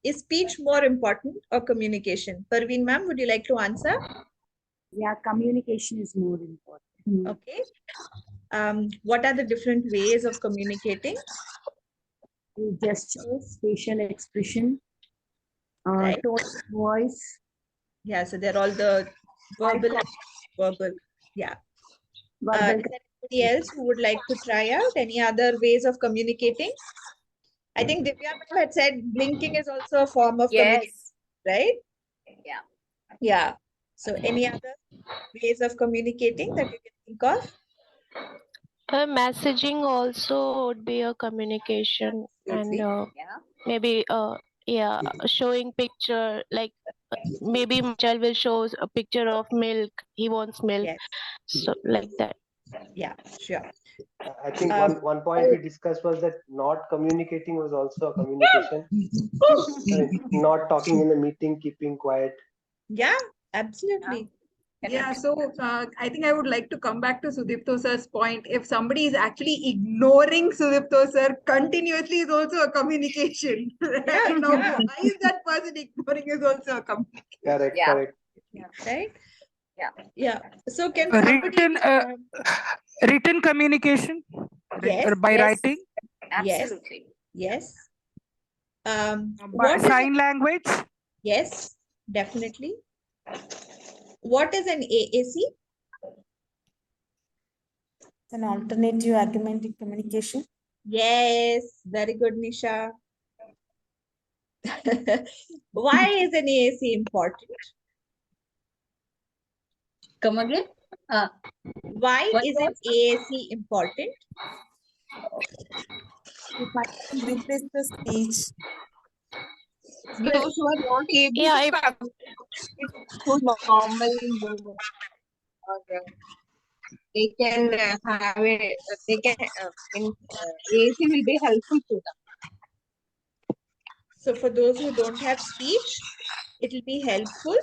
is speech more important or communication? Parveen ma'am, would you like to answer? Yeah, communication is more important. Okay. What are the different ways of communicating? Gestures, facial expression, Right. tone of voice. Yeah, so they're all the verbal. Yeah. Is there anybody else who would like to try out any other ways of communicating? I think Divya ma'am had said blinking is also a form of communication, right? Yeah. Yeah. So any other ways of communicating that you can think of? Messaging also would be a communication, and Yeah. maybe showing picture, like maybe my child will show a picture of milk. He wants milk, Yes. so like that. Yeah, sure. I think one point we discussed was that not communicating was also a communication. I mean, not talking in a meeting, keeping quiet. Yeah, absolutely. Yeah, so I think I would like to come back to Sudipto sir's point. If somebody is actually ignoring Sudipto sir continuously, is also a communication. Right? Now, why is that person ignoring is also a communication. Correct, Yeah. correct. Right? Yeah. Yeah. So can somebody Written communication yes, by writing. Absolutely. Yes. By sign language. Yes, definitely. What is an AAC? An alternative augmented communication. Yes, very good, Nisha. Why is an AAC important? Come again? Why is an AAC important? Replace the speech. Those who are not able to communicate through normal movement, they can have a, they can, AC will be helpful to them. So for those who don't have speech, it will be helpful.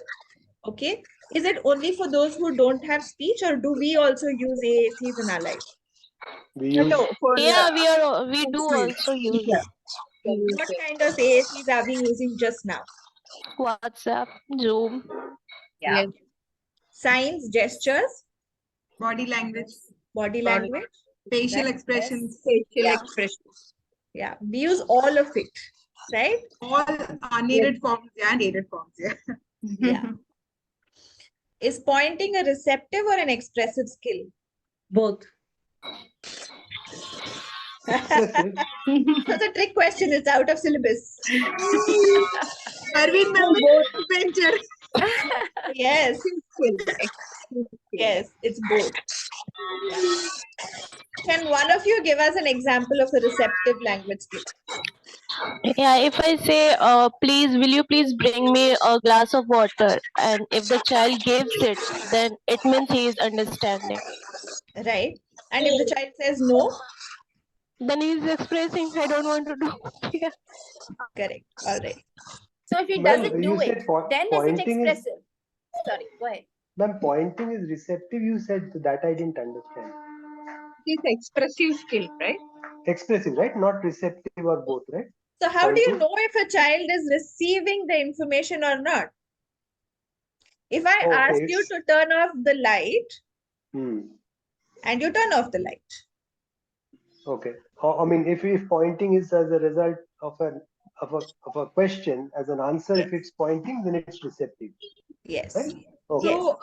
Okay. Is it only for those who don't have speech or do we also use AACs in our life? We use We do also use it. What kind of AACs are we using just now? WhatsApp, Zoom. Yeah. Signs, gestures, Body language, body language, facial right? expressions, Yeah. expressions. Yeah, we use all of it, right? all needed forms and aided forms. Yeah. Yeah. Is pointing a receptive or an expressive skill? Both. That's a trick question. It's out of syllabus. Parveen ma'am, venture. Yes. Yes, it's both. Yeah. Can one of you give us an example of a receptive language skill? Yeah, if I say, please, will you please bring me a glass of water? And if the child gives it, then it means he is understanding. Right. And if the child says no? Then he is expressing, I don't want to do. Yeah. Correct. All right. So if he Ma'am, doesn't you do said it, then is it pointing is expressive? Sorry, go ahead. Ma'am, pointing is receptive. You said that I didn't understand. It's expressive skill, right? Expressive, right? Not receptive or both, right? So how do you Pointing. know if a child is receiving the information or not? If I ask you to turn off the light and you turn off the light. Okay. I mean, if pointing is as a result of a question as an answer, if it's pointing, then it's receptive. Yes. Right? Okay. So,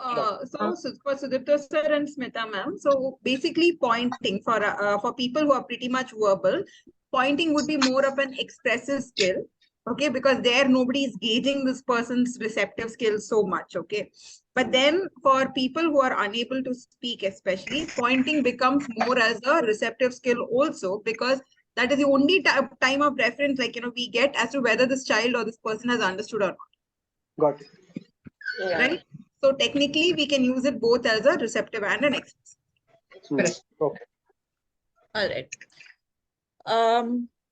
for Sudipta sir and Smita ma'am, so basically pointing for people who are pretty much verbal, pointing would be more of an expressive skill, okay, because there nobody is gauging this person's receptive skills so much, okay. But then for people who are unable to speak, especially, pointing becomes more as a receptive skill also, because that is the only time of reference, like, we get as to whether this child or this person has understood or not. Got it. Right? So technically, we can use it both as a receptive and an expressive. Okay. All right.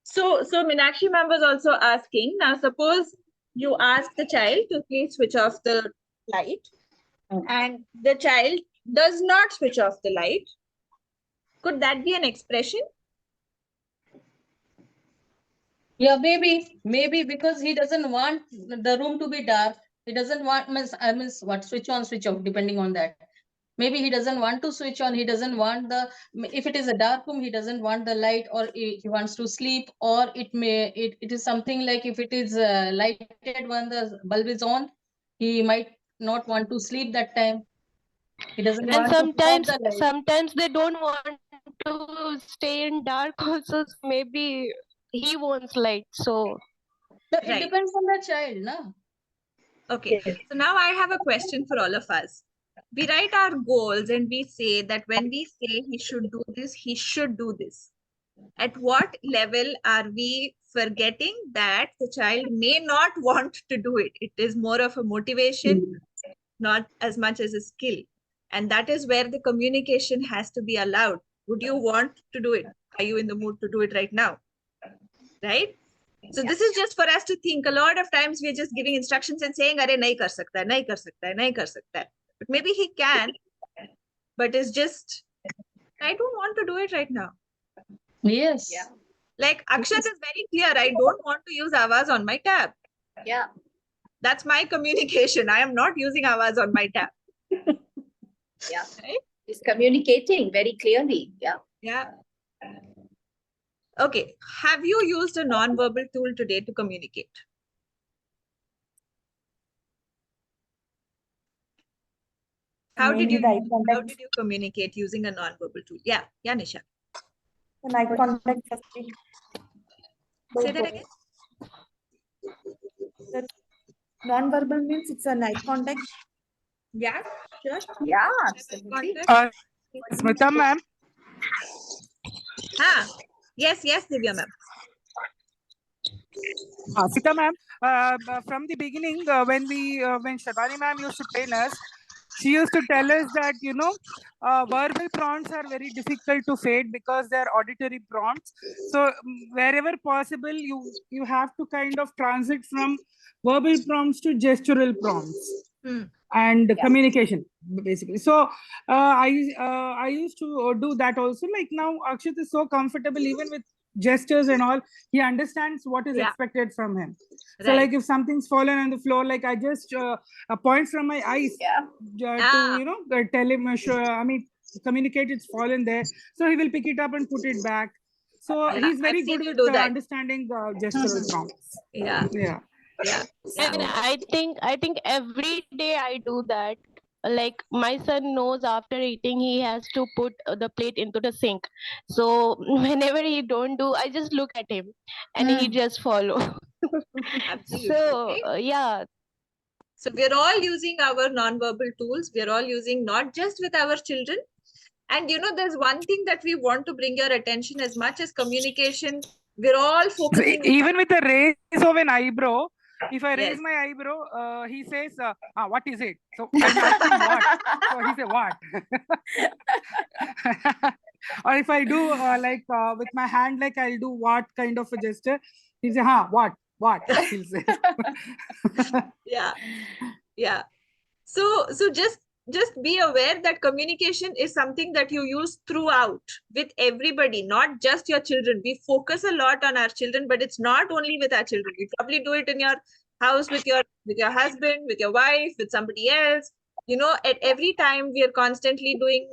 So Meenakshi ma'am was also asking, now suppose you ask the child to please switch off the light and the child does not switch off the light. Could that be an expression? Yeah, maybe because he doesn't want the room to be dark. He doesn't want what switch on, switch off, depending on that. Maybe he doesn't want to switch on. He doesn't want if it is a dark room, he doesn't want the light, or he wants to sleep, or it is something like if it is lighted when the bulb is on, he might not want to sleep that time. He doesn't want to put off the light. Sometimes they don't want to stay in dark also. So maybe he wants light. So it depends on the child, no? Okay. So now I have a question for all of us. We write our goals and we say that when we say he should do this, he should do this. At what level are we forgetting that the child may not want to do it? It is more of a motivation, not as much as a skill. And that is where the communication has to be allowed. Would you want to do it? Are you in the mood to do it right now? Right? So this is just for us to think. A lot of times we're just giving instructions and saying, "Arey nahi kar sakta, nahi kar sakta, nahi kar sakta." But maybe he can, but it's just, I don't want to do it right now. Yes. Yeah. Like Akshat is very clear. I don't want to use Avaz on my tab. Yeah. That's my communication. I am not using Avaz on my tab. Yeah. Right? He's communicating very clearly. Yeah. Yeah. Okay. Have you used a non-verbal tool today to communicate? How did you communicate using a non-verbal tool? Yeah, Nisha. An eye contact firstly. Say that again. Non-verbal means it's an eye contact. Yeah, sure. Yeah, absolutely. Smita ma'am. Yes, Divya ma'am. Smita ma'am, from the beginning, when Shabani ma'am used to train us, she used to tell us that, verbal prompts are very difficult to fade because they're auditory prompts. So wherever possible, you have to kind of transit from verbal prompts to gestural prompts. And communication, basically. So I used to do that also. Like now, Akshat is so comfortable even with gestures and all. He understands what is expected from him. So like if something's fallen on the floor, like I just point from my eyes to tell him, communicate it's fallen there. So he will pick it up and put it back. So he's very good with understanding gestural prompts. Yeah. And I think every day I do that. Like my son knows after eating he has to put the plate into the sink. So whenever he don't do, I just look at him and he just follow. Absolutely. So yeah. So we're all using our non-verbal tools. We're all using not just with our children. And there's one thing that we want to bring your attention as much as communication. We're all focusing. Even with the raise of an eyebrow, if I raise my eyebrow, he says, what is it? So I'm asking what. So he says, what? Or if I do with my hand, like I'll do what kind of a gesture. He'll say, what? He'll say. Yeah. So just just be aware that communication is something that you use throughout with everybody, not just your children. We focus a lot on our children, but it's not only with our children. You probably do it in your house with your husband, with your wife, with somebody else. You know, at every time we are constantly doing.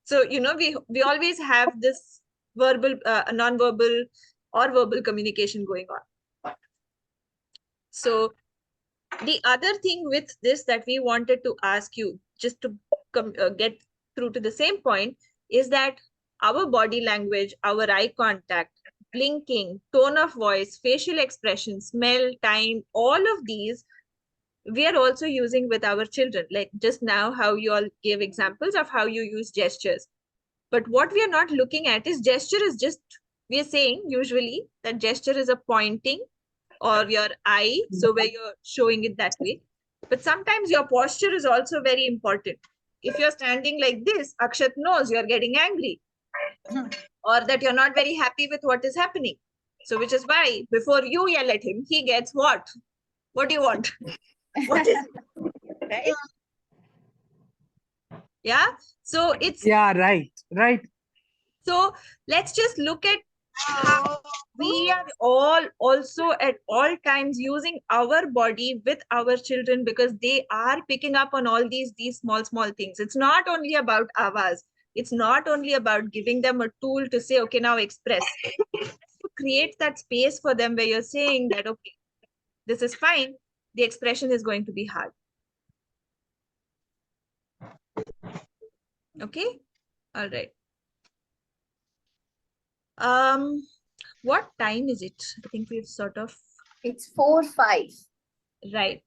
So, you know, we always have this verbal, non-verbal or verbal communication going on. So the other thing with this that we wanted to ask you, just to get through to the same point, is that our body language, our eye contact, blinking, tone of voice, facial expression, smell, time, all of these we are also using with our children. Like just now, how you all gave examples of how you use gestures. But what we are not looking at is gesture is just, we are saying usually that gesture is a pointing or your eye, so where you're showing it that way. But sometimes your posture is also very important. If you're standing like this, Akshat knows you're getting angry or that you're not very happy with what is happening. So which is why before you yell at him, he gets what? What do you want? What is it? Right? Yeah. So it's right. So let's just look at how we are all also at all times using our body with our children, because they are picking up on all these small things. It's not only about Avaz. It's not only about giving them a tool to say, okay, now express. To create that space for them where you're saying that, okay, this is fine. The expression is going to be hard. Okay. All right. What time is it? I think we've sort of. It's 4:05. Right.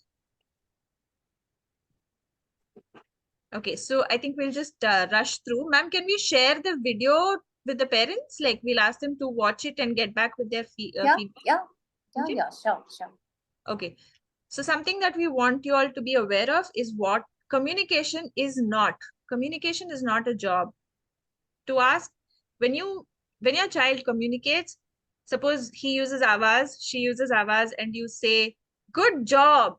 Okay, so I think we'll just rush through. Ma'am, can we share the video with the parents? Like we'll ask them to watch it and get back with their feedback. Yeah, sure. Okay. So something that we want you all to be aware of is what communication is not. Communication is not a job. To ask, when your child communicates, suppose he uses Avaz, she uses Avaz, and you say, good job.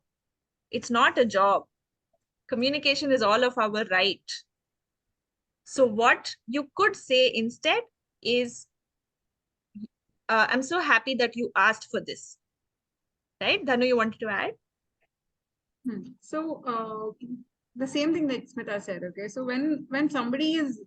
It's not a job. Communication is all of our right. So what you could say instead is, I'm so happy that you asked for this. Right? Dhanu, you wanted to add? So the same thing that Smita said, okay? So when somebody is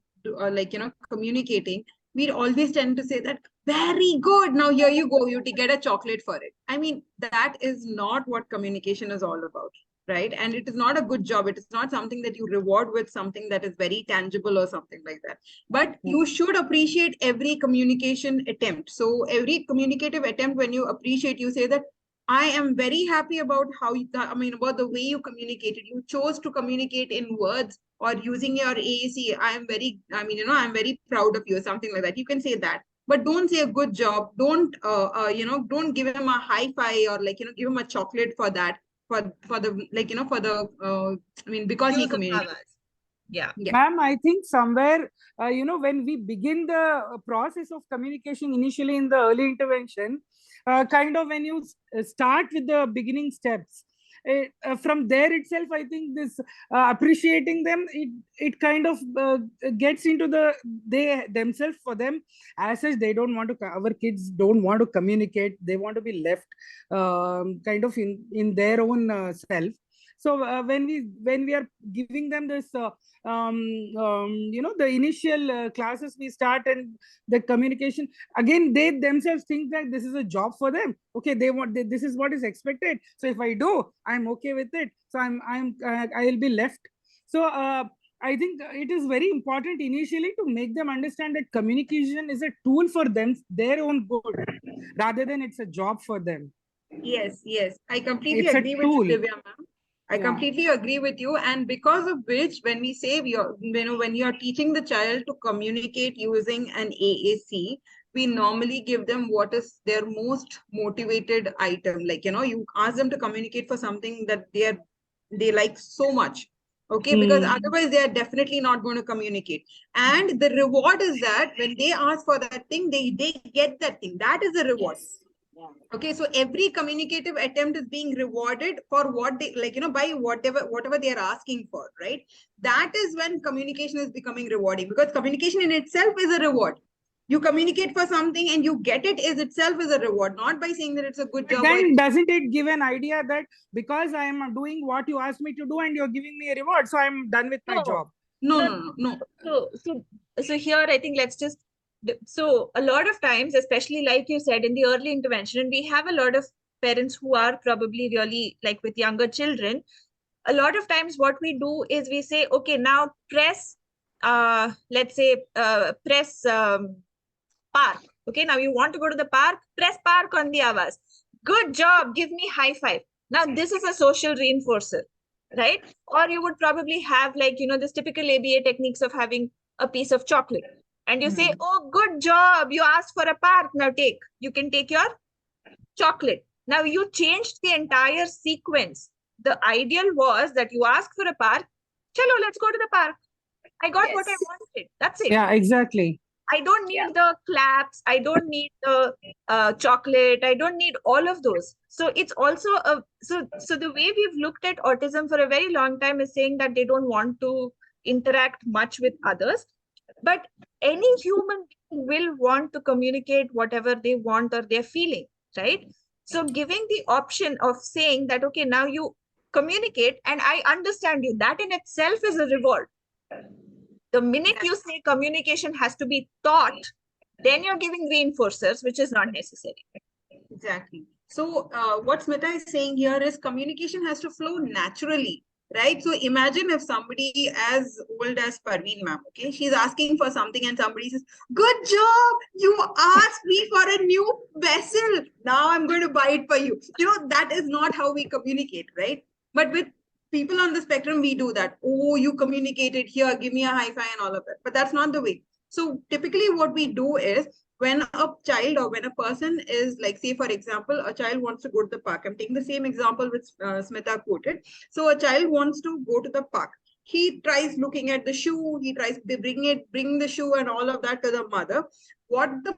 communicating, we always tend to say that, very good, now here you go, you get a chocolate for it. I mean, that is not what communication is all about, right? And it is not a good job. It is not something that you reward with something that is very tangible or something like that. But you should appreciate every communication attempt. So every communicative attempt, when you appreciate, you say that, I am very happy about how about the way you communicated. You chose to communicate in words or using your AAC. I'm very proud of you or something like that. You can say that, but don't say a good job. Don't, don't give him a high five or give him a chocolate for that. Because he communicated. Yeah. Ma'am, I think somewhere, when we begin the process of communication initially in the early intervention, kind of when you start with the beginning steps, from there itself, I think this appreciating them, it kind of gets into they themselves, for them as such, they don't want to, our kids don't want to communicate. They want to be left kind of in their own self. So when we are giving them this, the initial classes we start and the communication, again, they themselves think that this is a job for them. Okay, this is what is expected. So if I do, I'm okay with it. So I will be left. So I think it is very important initially to make them understand that communication is a tool for them, their own good, rather than it's a job for them. Yes. I completely agree with you, Divya, ma'am. I completely agree with you. And because of which, when we say, when you're teaching the child to communicate using an AAC, we normally give them what is their most motivated item. You ask them to communicate for something that they like so much. Okay, because otherwise they are definitely not going to communicate. And the reward is that when they ask for that thing, they get that thing. That is the reward. Okay, so every communicative attempt is being rewarded for what they like, by whatever they are asking for, right? That is when communication is becoming rewarding, because communication in itself is a reward. You communicate for something and you get it is itself is a reward, not by saying that it's a good job. Then doesn't it give an idea that because I am doing what you asked me to do and you're giving me a reward, so I'm done with my job? No. So here I think so a lot of times, especially like you said in the early intervention, and we have a lot of parents who are probably really like with younger children. A lot of times what we do is we say, okay, now press, let's say, press park. Okay, now you want to go to the park, press park on the Avaz. Good job, give me high five. Now this is a social reinforcer, right? Or you would probably have this typical ABA techniques of having a piece of chocolate. And you say, oh, good job, you asked for a park, now you can take your chocolate. Now you changed the entire sequence. The ideal was that you asked for a park, chalo, let's go to the park. I got what I wanted. That's it. Yeah, exactly. I don't need the claps. I don't need the chocolate. I don't need all of those. So it's also so the way we've looked at autism for a very long time is saying that they don't want to interact much with others. But any human being will want to communicate whatever they want or they're feeling, right? So giving the option of saying that, okay, now you communicate and I understand you, that in itself is a reward. The minute you say communication has to be taught, then you're giving reinforcers, which is not necessary. Exactly. So what Smita is saying here is communication has to flow naturally, right? So imagine if somebody as old as Parveen ma'am, okay, she's asking for something and somebody says, good job, you asked me for a new vessel. Now I'm going to buy it for you. That is not how we communicate, right? But with people on the spectrum, we do that. Oh, you communicated here, give me a high five and all of that. But that's not the way. So typically what we do is when a child or when a person is like, say, for example, a child wants to go to the park. I'm taking the same example which Smita quoted. So a child wants to go to the park. He tries looking at the shoe. He tries bring the shoe and all of that to the mother. What the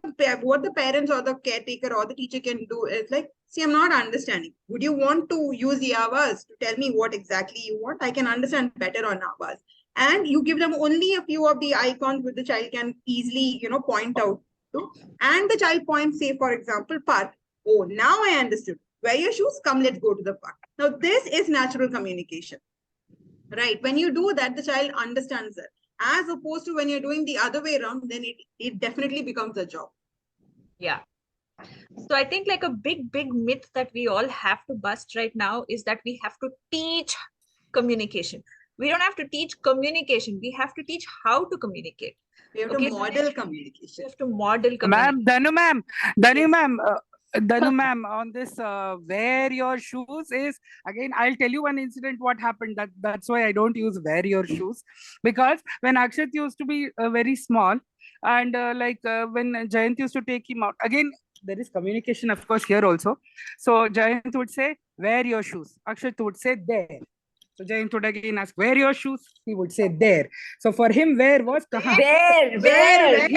parents or the caretaker or the teacher can do is like, see, I'm not understanding. Would you want to use the Avaz to tell me what exactly you want? I can understand better on Avaz. And you give them only a few of the icons which the child can easily, point out to. And the child points, say, for example, park. Oh, now I understood. Wear your shoes, come, let's go to the park. Now, this is natural communication, right? When you do that, the child understands it. As opposed to when you're doing the other way around, then it definitely becomes a job. Yeah. So I think like a big myth that we all have to bust right now is that we have to teach communication. We don't have to teach communication. We have to teach how to communicate. We have to model communication. We have to model communication. Danu ma'am, on this wear your shoes is, again, I'll tell you one incident what happened. That's why I don't use wear your shoes. Because when Akshat used to be very small, and when Jayant used to take him out, again, there is communication, of course, here also. So Jayant would say, wear your shoes. Akshat would say, there. So Jayant would again ask, where your shoes? He would say, there. So for him, where was kahan? Where? Look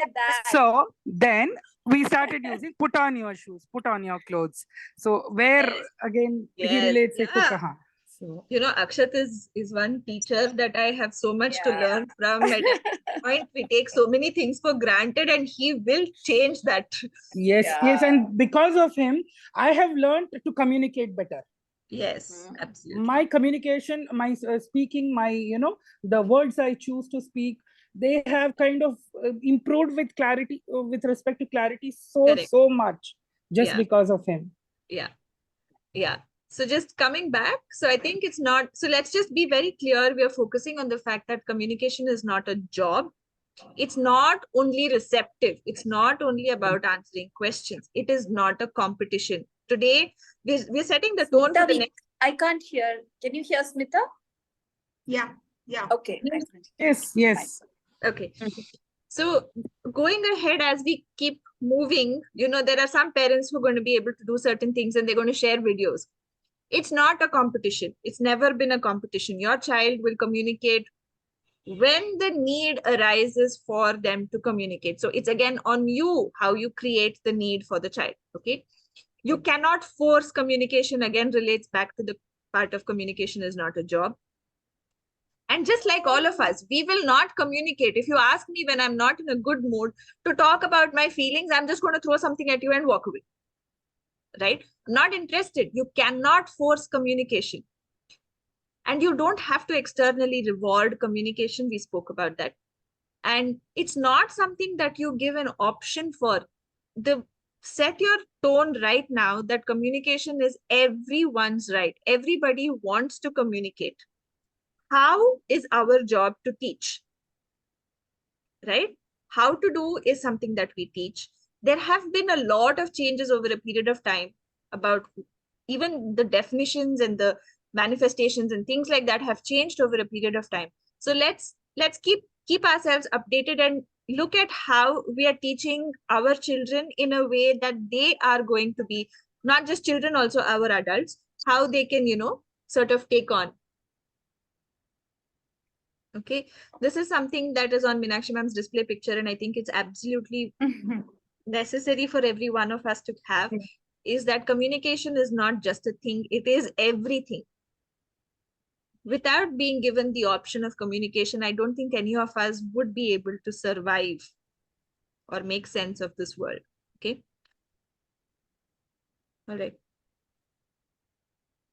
at that. So then we started using put on your shoes, put on your clothes. So where again he relates it to kahan. So Akshat is one teacher that I have so much to learn from. At a point, we take so many things for granted, and he will change that. Yes, and because of him, I have learned to communicate better. Yes, absolutely. My communication, my speaking, my the words I choose to speak, they have kind of improved with clarity, with respect to clarity, so much, just because of him. Yeah. So just coming back, so I think it's not, so let's just be very clear. We are focusing on the fact that communication is not a job. It's not only receptive. It's not only about answering questions. It is not a competition. Today, we're setting the tone for the next. I can't hear. Can you hear Smita? Yeah. Okay. Yes. Okay. So going ahead as we keep moving, there are some parents who are going to be able to do certain things and they're going to share videos. It's not a competition. It's never been a competition. Your child will communicate when the need arises for them to communicate. So it's again on you how you create the need for the child. Okay. You cannot force communication, again relates back to the part of communication is not a job. And just like all of us, we will not communicate. If you ask me when I'm not in a good mood to talk about my feelings, I'm just going to throw something at you and walk away. Right? I'm not interested. You cannot force communication. And you don't have to externally reward communication. We spoke about that. And it's not something that you give an option for. Set your tone right now that communication is everyone's right. Everybody wants to communicate. How is our job to teach? Right? How to do is something that we teach. There have been a lot of changes over a period of time about even the definitions and the manifestations and things like that have changed over a period of time. So let's keep ourselves updated and look at how we are teaching our children in a way that they are going to be not just children, also our adults, how they can, sort of take on. Okay, this is something that is on Meenakshi ma'am's display picture, and I think it's absolutely necessary for every one of us to have, is that communication is not just a thing, it is everything. Without being given the option of communication, I don't think any of us would be able to survive or make sense of this world. Okay. All right.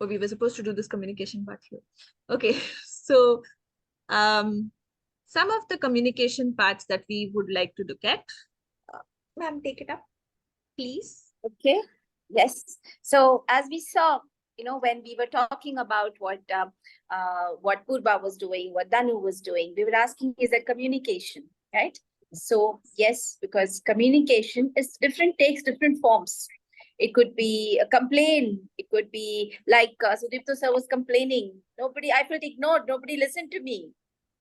Oh, we were supposed to do this communication part here. Okay. So, some of the communication parts that we would like to look at. Ma'am, take it up, please. Okay. Yes. So as we saw, when we were talking about what Purva was doing, what Danu was doing, we were asking, is that communication, right? So yes, because communication is different, takes different forms. It could be a complaint. It could be like Sudipto sir was complaining. I felt ignored. Nobody listened to me.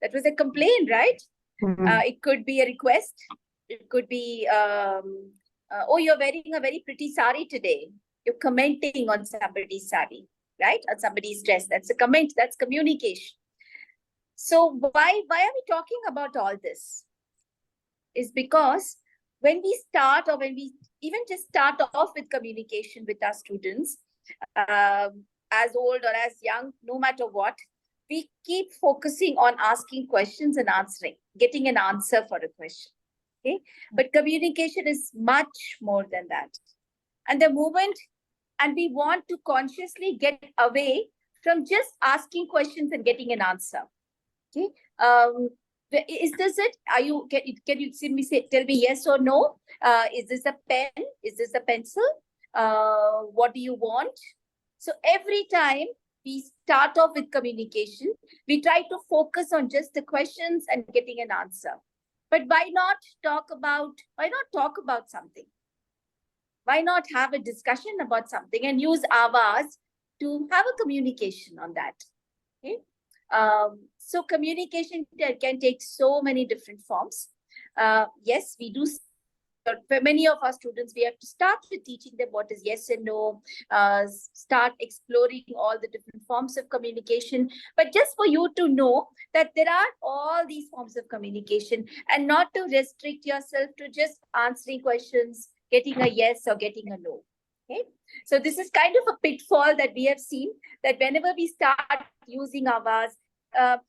That was a complaint, right? It could be a request. It could be, oh, you're wearing a very pretty sari today. You're commenting on somebody's sari, right? On somebody's dress. That's a comment. That's communication. So why are we talking about all this? Is because when we start, or when we even just start off with communication with our students, as old or as young, no matter what, we keep focusing on asking questions and answering, getting an answer for a question. Okay, but communication is much more than that. And the moment, and we want to consciously get away from just asking questions and getting an answer. Okay, is this it? Are you? Can you see me tell me yes or no? Is this a pen? Is this a pencil? What do you want? So every time we start off with communication, we try to focus on just the questions and getting an answer. But why not talk about something? Why not have a discussion about something and use Avaz to have a communication on that? Okay. So communication can take so many different forms. Yes, we do. For many of our students, we have to start with teaching them what is yes and no, start exploring all the different forms of communication. But just for you to know that there are all these forms of communication, and not to restrict yourself to just answering questions, getting a yes or getting a no. Okay. So this is kind of a pitfall that we have seen, that whenever we start using Avaz,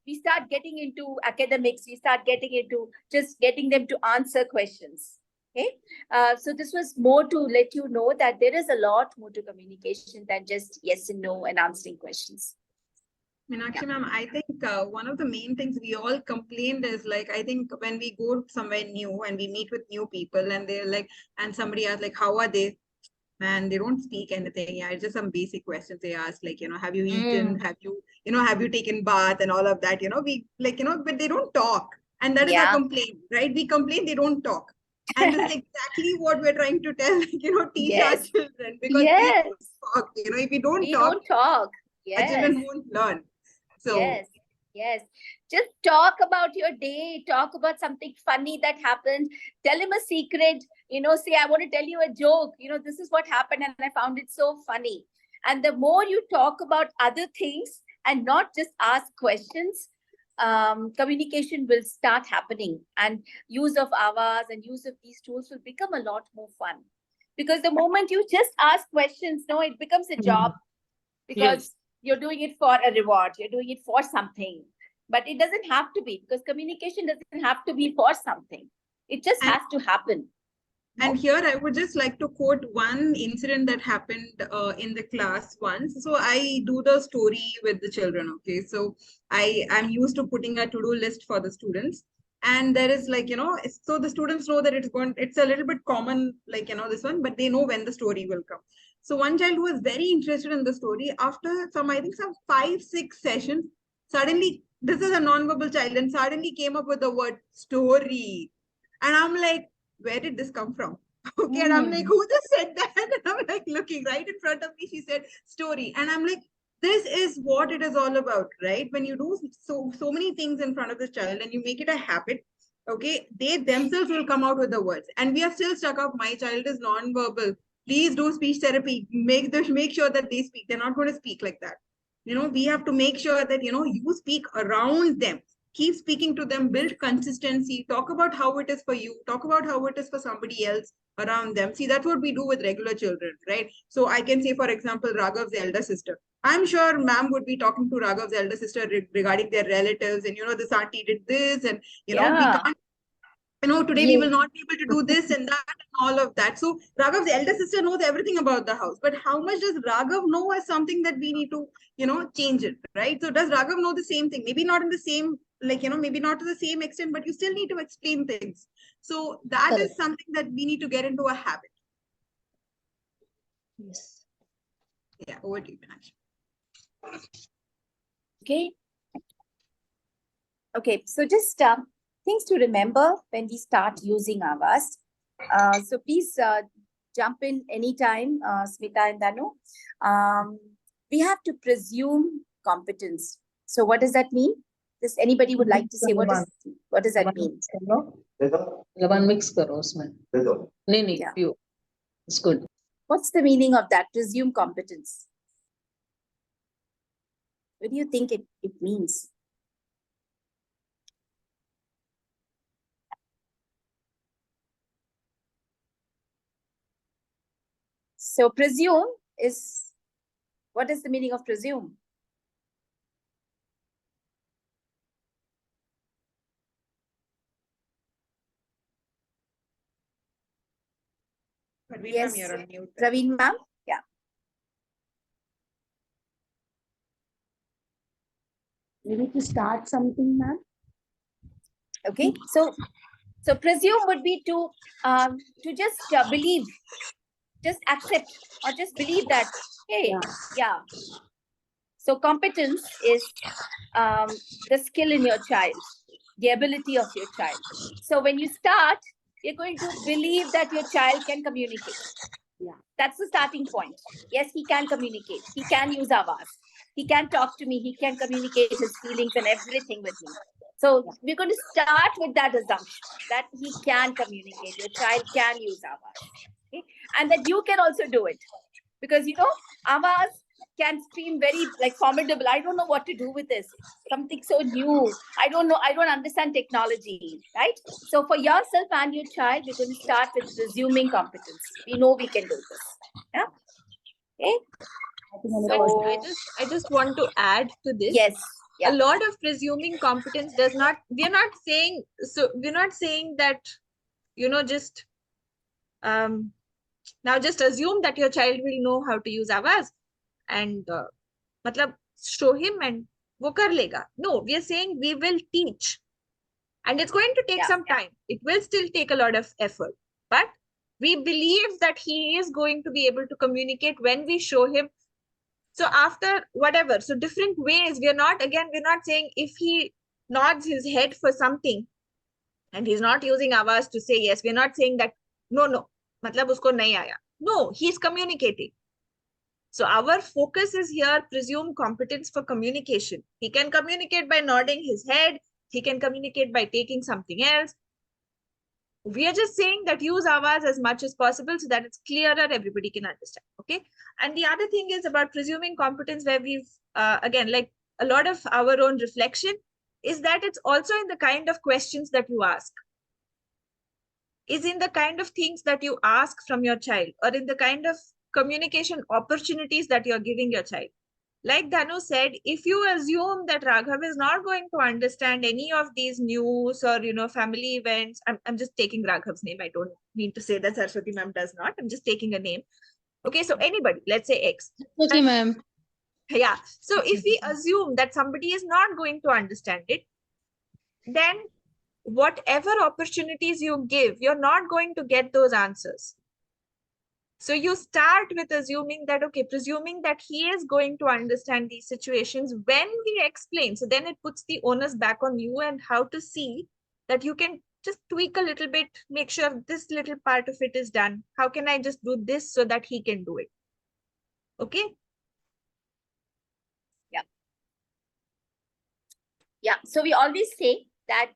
we start getting into academics, we start getting into just getting them to answer questions. Okay, so this was more to let you know that there is a lot more to communication than just yes and no and answering questions. Meenakshi ma'am, I think one of the main things we all complained is like, I think when we go somewhere new and we meet with new people and they're like, and somebody asks like, how are they? Man, they don't speak anything. Yeah, it's just some basic questions they ask, like, have you eaten? Have you, have you taken bath and all of that, we like, but they don't talk. And that is our complaint, right? We complain they don't talk. And this is exactly what we're trying to tell, teach our children, because we don't talk, if we don't talk, our children won't learn. So yes, just talk about your day, talk about something funny that happened, tell him a secret, say, I want to tell you a joke, this is what happened and I found it so funny. And the more you talk about other things and not just ask questions, communication will start happening, and use of Avaz and use of these tools will become a lot more fun. Because the moment you just ask questions, no, it becomes a job, because you're doing it for a reward, you're doing it for something. But it doesn't have to be, because communication doesn't have to be for something. It just has to happen. And here I would just like to quote one incident that happened in the class once. So I do the story with the children. Okay. So I'm used to putting a to-do list for the students. And there is like, so the students know that it's a little bit common, like, this one, but they know when the story will come. So one child who was very interested in the story, after I think some 5-6 sessions, suddenly, this is a non-verbal child, and suddenly came up with the word story. And I'm like, where did this come from? Okay. And I'm like, who just said that? And I'm like looking right in front of me. She said story. And I'm like, this is what it is all about, right? When you do so many things in front of the child and you make it a habit, okay, they themselves will come out with the words. And we are still stuck up. My child is non-verbal. Please do speech therapy. Make sure that they speak. They're not going to speak like that. We have to make sure that, you speak around them. Keep speaking to them, build consistency, talk about how it is for you, talk about how it is for somebody else around them. See, that's what we do with regular children, right? So I can say, for example, Raghav's elder sister. I'm sure ma'am would be talking to Raghav's elder sister regarding their relatives, and, this auntie did this, and, we can't, today we will not be able to do this and that and all of that. So Raghav's elder sister knows everything about the house, but how much does Raghav know as something that we need to, change it, right? So does Raghav know the same thing? Maybe not in the same, maybe not to the same extent, but you still need to explain things. So that is something that we need to get into a habit. Yes. Yeah, over to you, Meenakshi. Okay. Okay, so just things to remember when we start using Avaz. So please jump in anytime, Smita and Danu. We have to presume competence. So what does that mean? Does anybody would like to say what does that mean? Mix karo usme. Nee, pure. It's good. What's the meaning of that? Presume competence. What do you think it means? So presume is, what is the meaning of presume? Yes, Praveen ma'am. Yeah. Maybe to start something, ma'am. Okay, so presume would be to just believe, just accept, or just believe that, hey, yeah. So competence is the skill in your child, the ability of your child. So when you start, you're going to believe that your child can communicate. Yeah, that's the starting point. Yes, he can communicate. He can use Avaz. He can talk to me. He can communicate his feelings and everything with me. So we're going to start with that assumption that he can communicate. Your child can use Avaz. Okay? And that you can also do it. Because, Avaz can seem very formidable. I don't know what to do with this. Something so new. I don't know. I don't understand technology, right? So for yourself and your child, we're going to start with presuming competence. We know we can do this. Yeah. Okay. So I just want to add to this. Yes. Yeah. A lot of presuming competence does not. We're not saying that, just now just assume that your child will know how to use Avaz and show him and wo kar lega. No, we are saying we will teach, and it's going to take some time. It will still take a lot of effort, but we believe that he is going to be able to communicate when we show him. So after whatever, so different ways, we're not saying if he nods his head for something and he's not using Avaz to say yes, we're not saying that no, matlab usko nahi aaya. No, he's communicating. So our focus is here, presume competence for communication. He can communicate by nodding his head. He can communicate by taking something else. We are just saying that use Avaz as much as possible so that it's clearer, everybody can understand. Okay. And the other thing is about presuming competence, where we've, again, like a lot of our own reflection. is that it's also in the kind of questions that you ask, is in the kind of things that you ask from your child, or in the kind of communication opportunities that you're giving your child. Like Dhanu said, if you assume that Raghav is not going to understand any of these news or, family events, I'm just taking Raghav's name. I don't mean to say that Saraswati ma'am does not. I'm just taking a name. Okay, so anybody, let's say X. Okay, ma'am. Yeah. So if we assume that somebody is not going to understand it, then whatever opportunities you give, you're not going to get those answers. So you start with assuming that, okay, presuming that he is going to understand these situations when we explain. So then it puts the onus back on you and how to see that you can just tweak a little bit, make sure this little part of it is done. How can I just do this so that he can do it? Okay. Yeah. Yeah. So we always say that,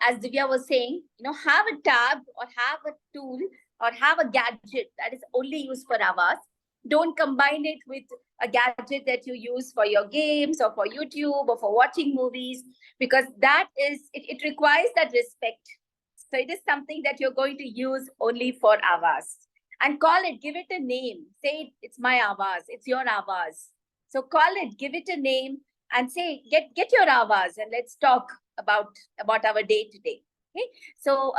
as Divya was saying, have a tab or have a tool or have a gadget that is only used for Avaz. Don't combine it with a gadget that you use for your games or for YouTube or for watching movies, because that is, it requires that respect. So it is something that you're going to use only for Avaz. And call it, give it a name. Say, it's my Avaz, it's your Avaz. So call it, give it a name and say, get your Avaz and let's talk about our day today. Okay. So,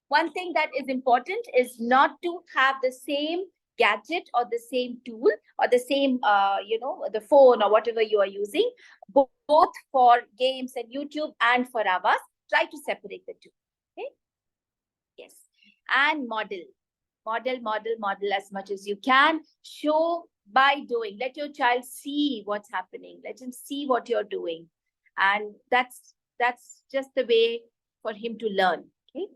one thing that is important is not to have the same gadget or the same tool or the same, the phone or whatever you are using, both for games and YouTube and for Avaz. Try to separate the two. Okay. Yes. And model as much as you can. Show by doing. Let your child see what's happening. Let him see what you're doing. And that's just the way for him to learn. Okay.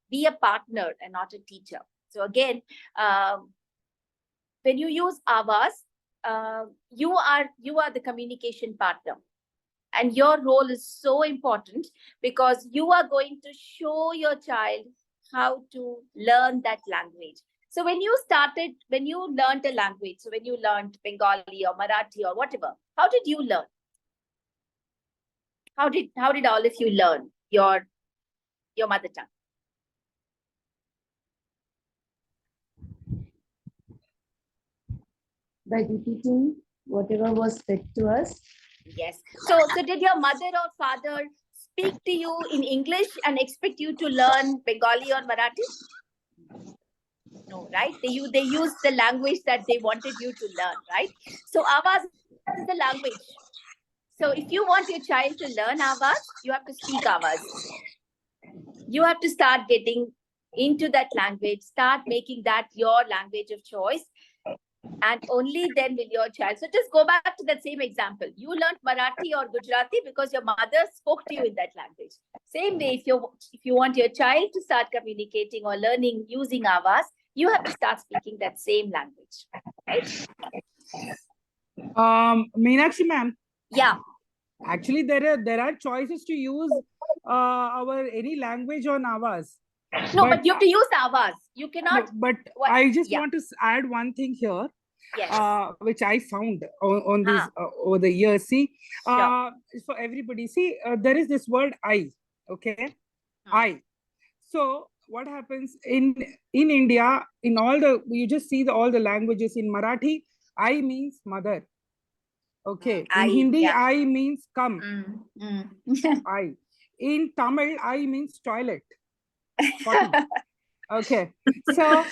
Be a partner and not a teacher. So again, when you use Avaz, you are the communication partner. And your role is so important because you are going to show your child how to learn that language. So when you learned a language, so when you learned Bengali or Marathi or whatever, how did you learn? How did all of you learn your mother tongue? By repeating whatever was said to us. Yes. So did your mother or father speak to you in English and expect you to learn Bengali or Marathi? No, right? They used the language that they wanted you to learn, right? So Avaz is the language. So if you want your child to learn Avaz, you have to speak Avaz. You have to start getting into that language, start making that your language of choice. And only then will your child. So just go back to that same example. You learned Marathi or Gujarati because your mother spoke to you in that language. Same way, if you want your child to start communicating or learning using Avaz, you have to start speaking that same language. Right? Meenakshi ma'am. Yeah. Actually, there are choices to use any language on Avaz. No, but you have to use Avaz. You cannot. No, but I just want to add one thing here. Yes. Which I found on these over the years. See, for everybody, see, there is this word I. Okay, I. So what happens in India, in you just see all the languages. In Marathi, I means mother. Okay. In Hindi, I means come. I. In Tamil, I means toilet. Okay. So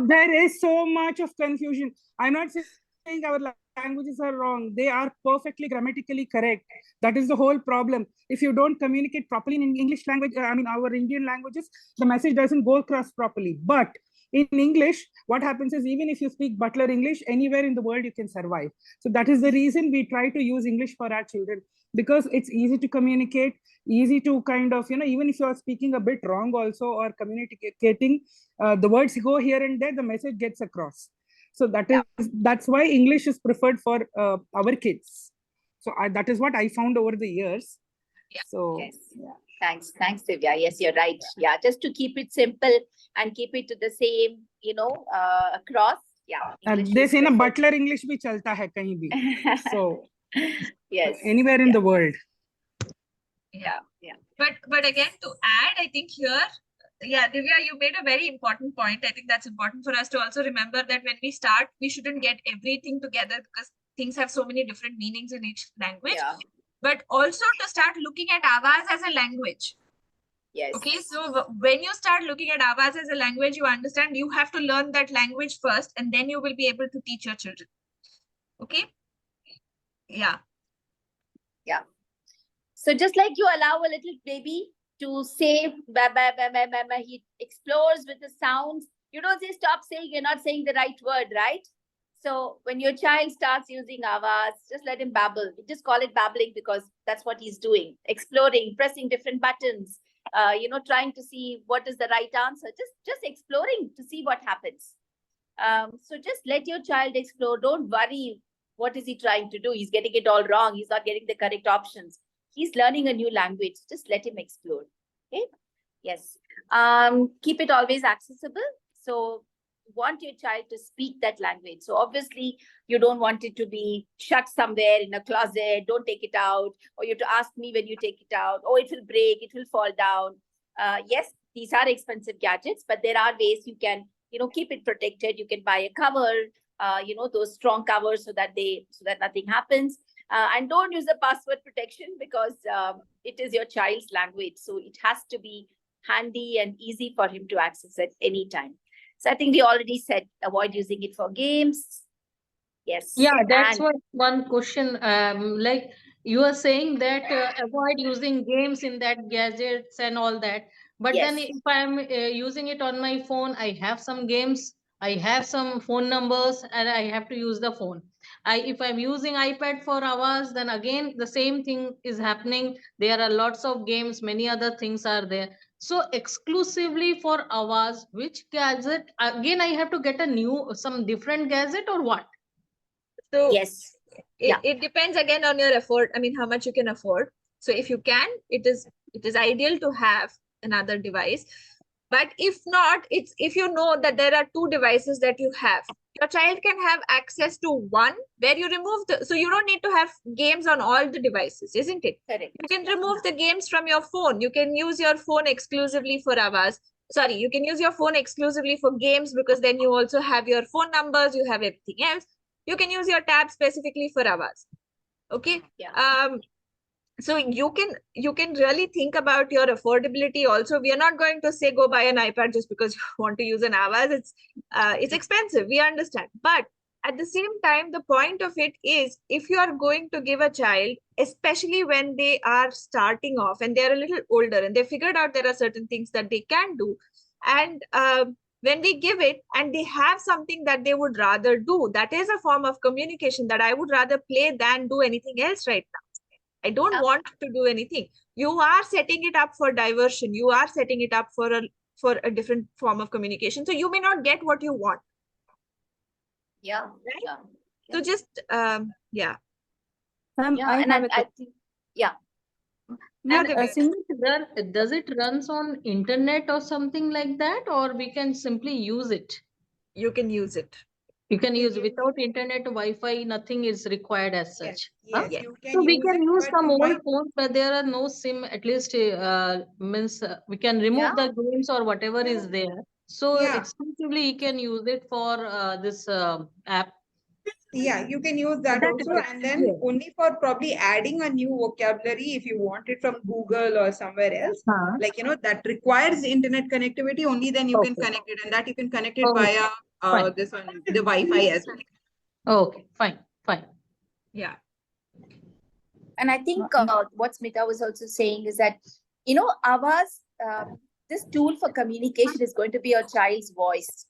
there is so much of confusion. I'm not saying our languages are wrong. They are perfectly grammatically correct. That is the whole problem. If you don't communicate properly in English language, our Indian languages, the message doesn't go across properly. But in English, what happens is even if you speak butler English, anywhere in the world you can survive. So that is the reason we try to use English for our children, because it's easy to communicate, easy to kind of, even if you're speaking a bit wrong also or communicating, the words go here and there, the message gets across. So that's why English is preferred for our kids. So that is what I found over the years. So yes. Thanks, Divya. Yes, you're right. Yeah, just to keep it simple and keep it to the same, across. Yeah. They say na butler English bhi chalta hai kahin bhi. So Yes. Anywhere in the world. Yeah. Yeah. But again, to add, I think here, yeah, Divya, you made a very important point. I think that's important for us to also remember that when we start, we shouldn't get everything together because things have so many different meanings in each language. Yeah. But also to start looking at Avaz as a language. Yes. Okay, so when you start looking at Avaz as a language, you understand you have to learn that language first, and then you will be able to teach your children. Okay? Yeah. Yeah. So just like you allow a little baby to say ba ba ba ba ba ba, he explores with the sounds. You don't say stop saying, you're not saying the right word, right? So when your child starts using Avaz, just let him babble. We just call it babbling because that's what he's doing. Exploring, pressing different buttons, trying to see what is the right answer. Just exploring to see what happens. So just let your child explore. Don't worry, what is he trying to do? He's getting it all wrong. He's not getting the correct options. He's learning a new language. Just let him explore. Okay. Yes. Keep it always accessible. So want your child to speak that language. So obviously you don't want it to be shut somewhere in a closet. Don't take it out, or you have to ask me when you take it out. Oh, it will break, it will fall down. Yes, these are expensive gadgets, but there are ways you can, keep it protected. You can buy a cover, those strong covers so that nothing happens. And don't use a password protection because it is your child's language. So it has to be handy and easy for him to access at any time. So I think we already said avoid using it for games. Yes. Yeah, that's what one question. Like you are saying that avoid using games in that gadgets and all that. But then Yes. if I'm using it on my phone, I have some games, I have some phone numbers, and I have to use the phone. If I'm using iPad for hours, then again the same thing is happening. There are lots of games, many other things are there. So exclusively for hours, which gadget? Again, I have to get some different gadget or what? So yes, it depends again on your effort. I mean, how much you can afford. So if you can, it is ideal to have another device. But if not, if you know that there are two devices that you have, your child can have access to one where you remove so you don't need to have games on all the devices, isn't it? Correct. You can remove the games from your phone. You can use your phone exclusively for Avaz. Sorry, you can use your phone exclusively for games because then you also have your phone numbers, you have everything else. You can use your tab specifically for Avaz. Okay. Yeah. So you can really think about your affordability also. We are not going to say go buy an iPad just because you want to use an Avaz. It's expensive, we understand. But at the same time, the point of it is, if you are going to give a child, especially when they are starting off and they're a little older and they figured out there are certain things that they can do, and when we give it and they have something that they would rather do, that is a form of communication that I would rather play than do anything else right now. I don't want to do anything. You are setting it up for diversion. You are setting it up for a different form of communication. So you may not get what you want. Yeah. Right? Yeah. So just yeah. I think Ma'am, does it runs on internet or something like that, or we can simply use it? You can use it. You can use without internet, Wi-Fi, nothing is required as such. Yes, you can So we use can it, use but some you old might phones where there are no SIM, at least means we can remove the games or whatever is there. So exclusively you can use it for this app. Yeah, you can use that That also, is- and then only for probably adding a new vocabulary if you want it from Google or somewhere else. Like, that requires internet connectivity, only then you can connect it, and that you can connect it via this one, the Wi-Fi as well. Okay, fine. Yeah. And I think what Smita was also saying is that, Avaz, this tool for communication is going to be your child's voice.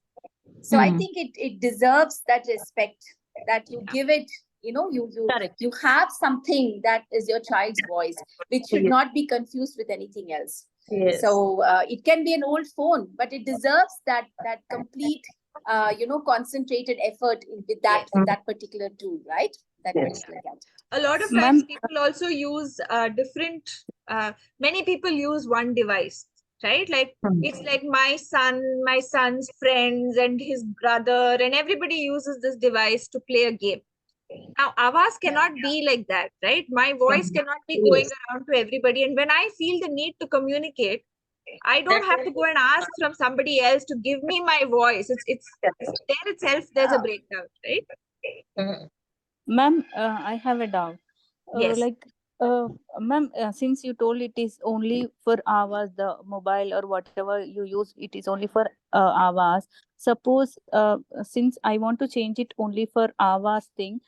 So I think it deserves that respect, that you give it, you have something that is your child's voice, which should not be confused with anything else. Yes. So it can be an old phone, but it deserves that complete, concentrated effort with that particular tool, right? That particular gadget. A lot of times people also use different, many people use one device, right? Like it's like my son's friends and his brother, and everybody uses this device to play a game. Now, Avaz cannot be like that, right? My voice cannot be going around to everybody. And when I feel the need to communicate, I don't have to go and ask from somebody else to give me my voice. It's there itself, there's a breakdown, right? Ma'am, I have a doubt. Yes. Like, ma'am, since you told it is only for hours, the mobile or whatever you use, it is only for hours. Suppose, since I want to change it only for hours thing,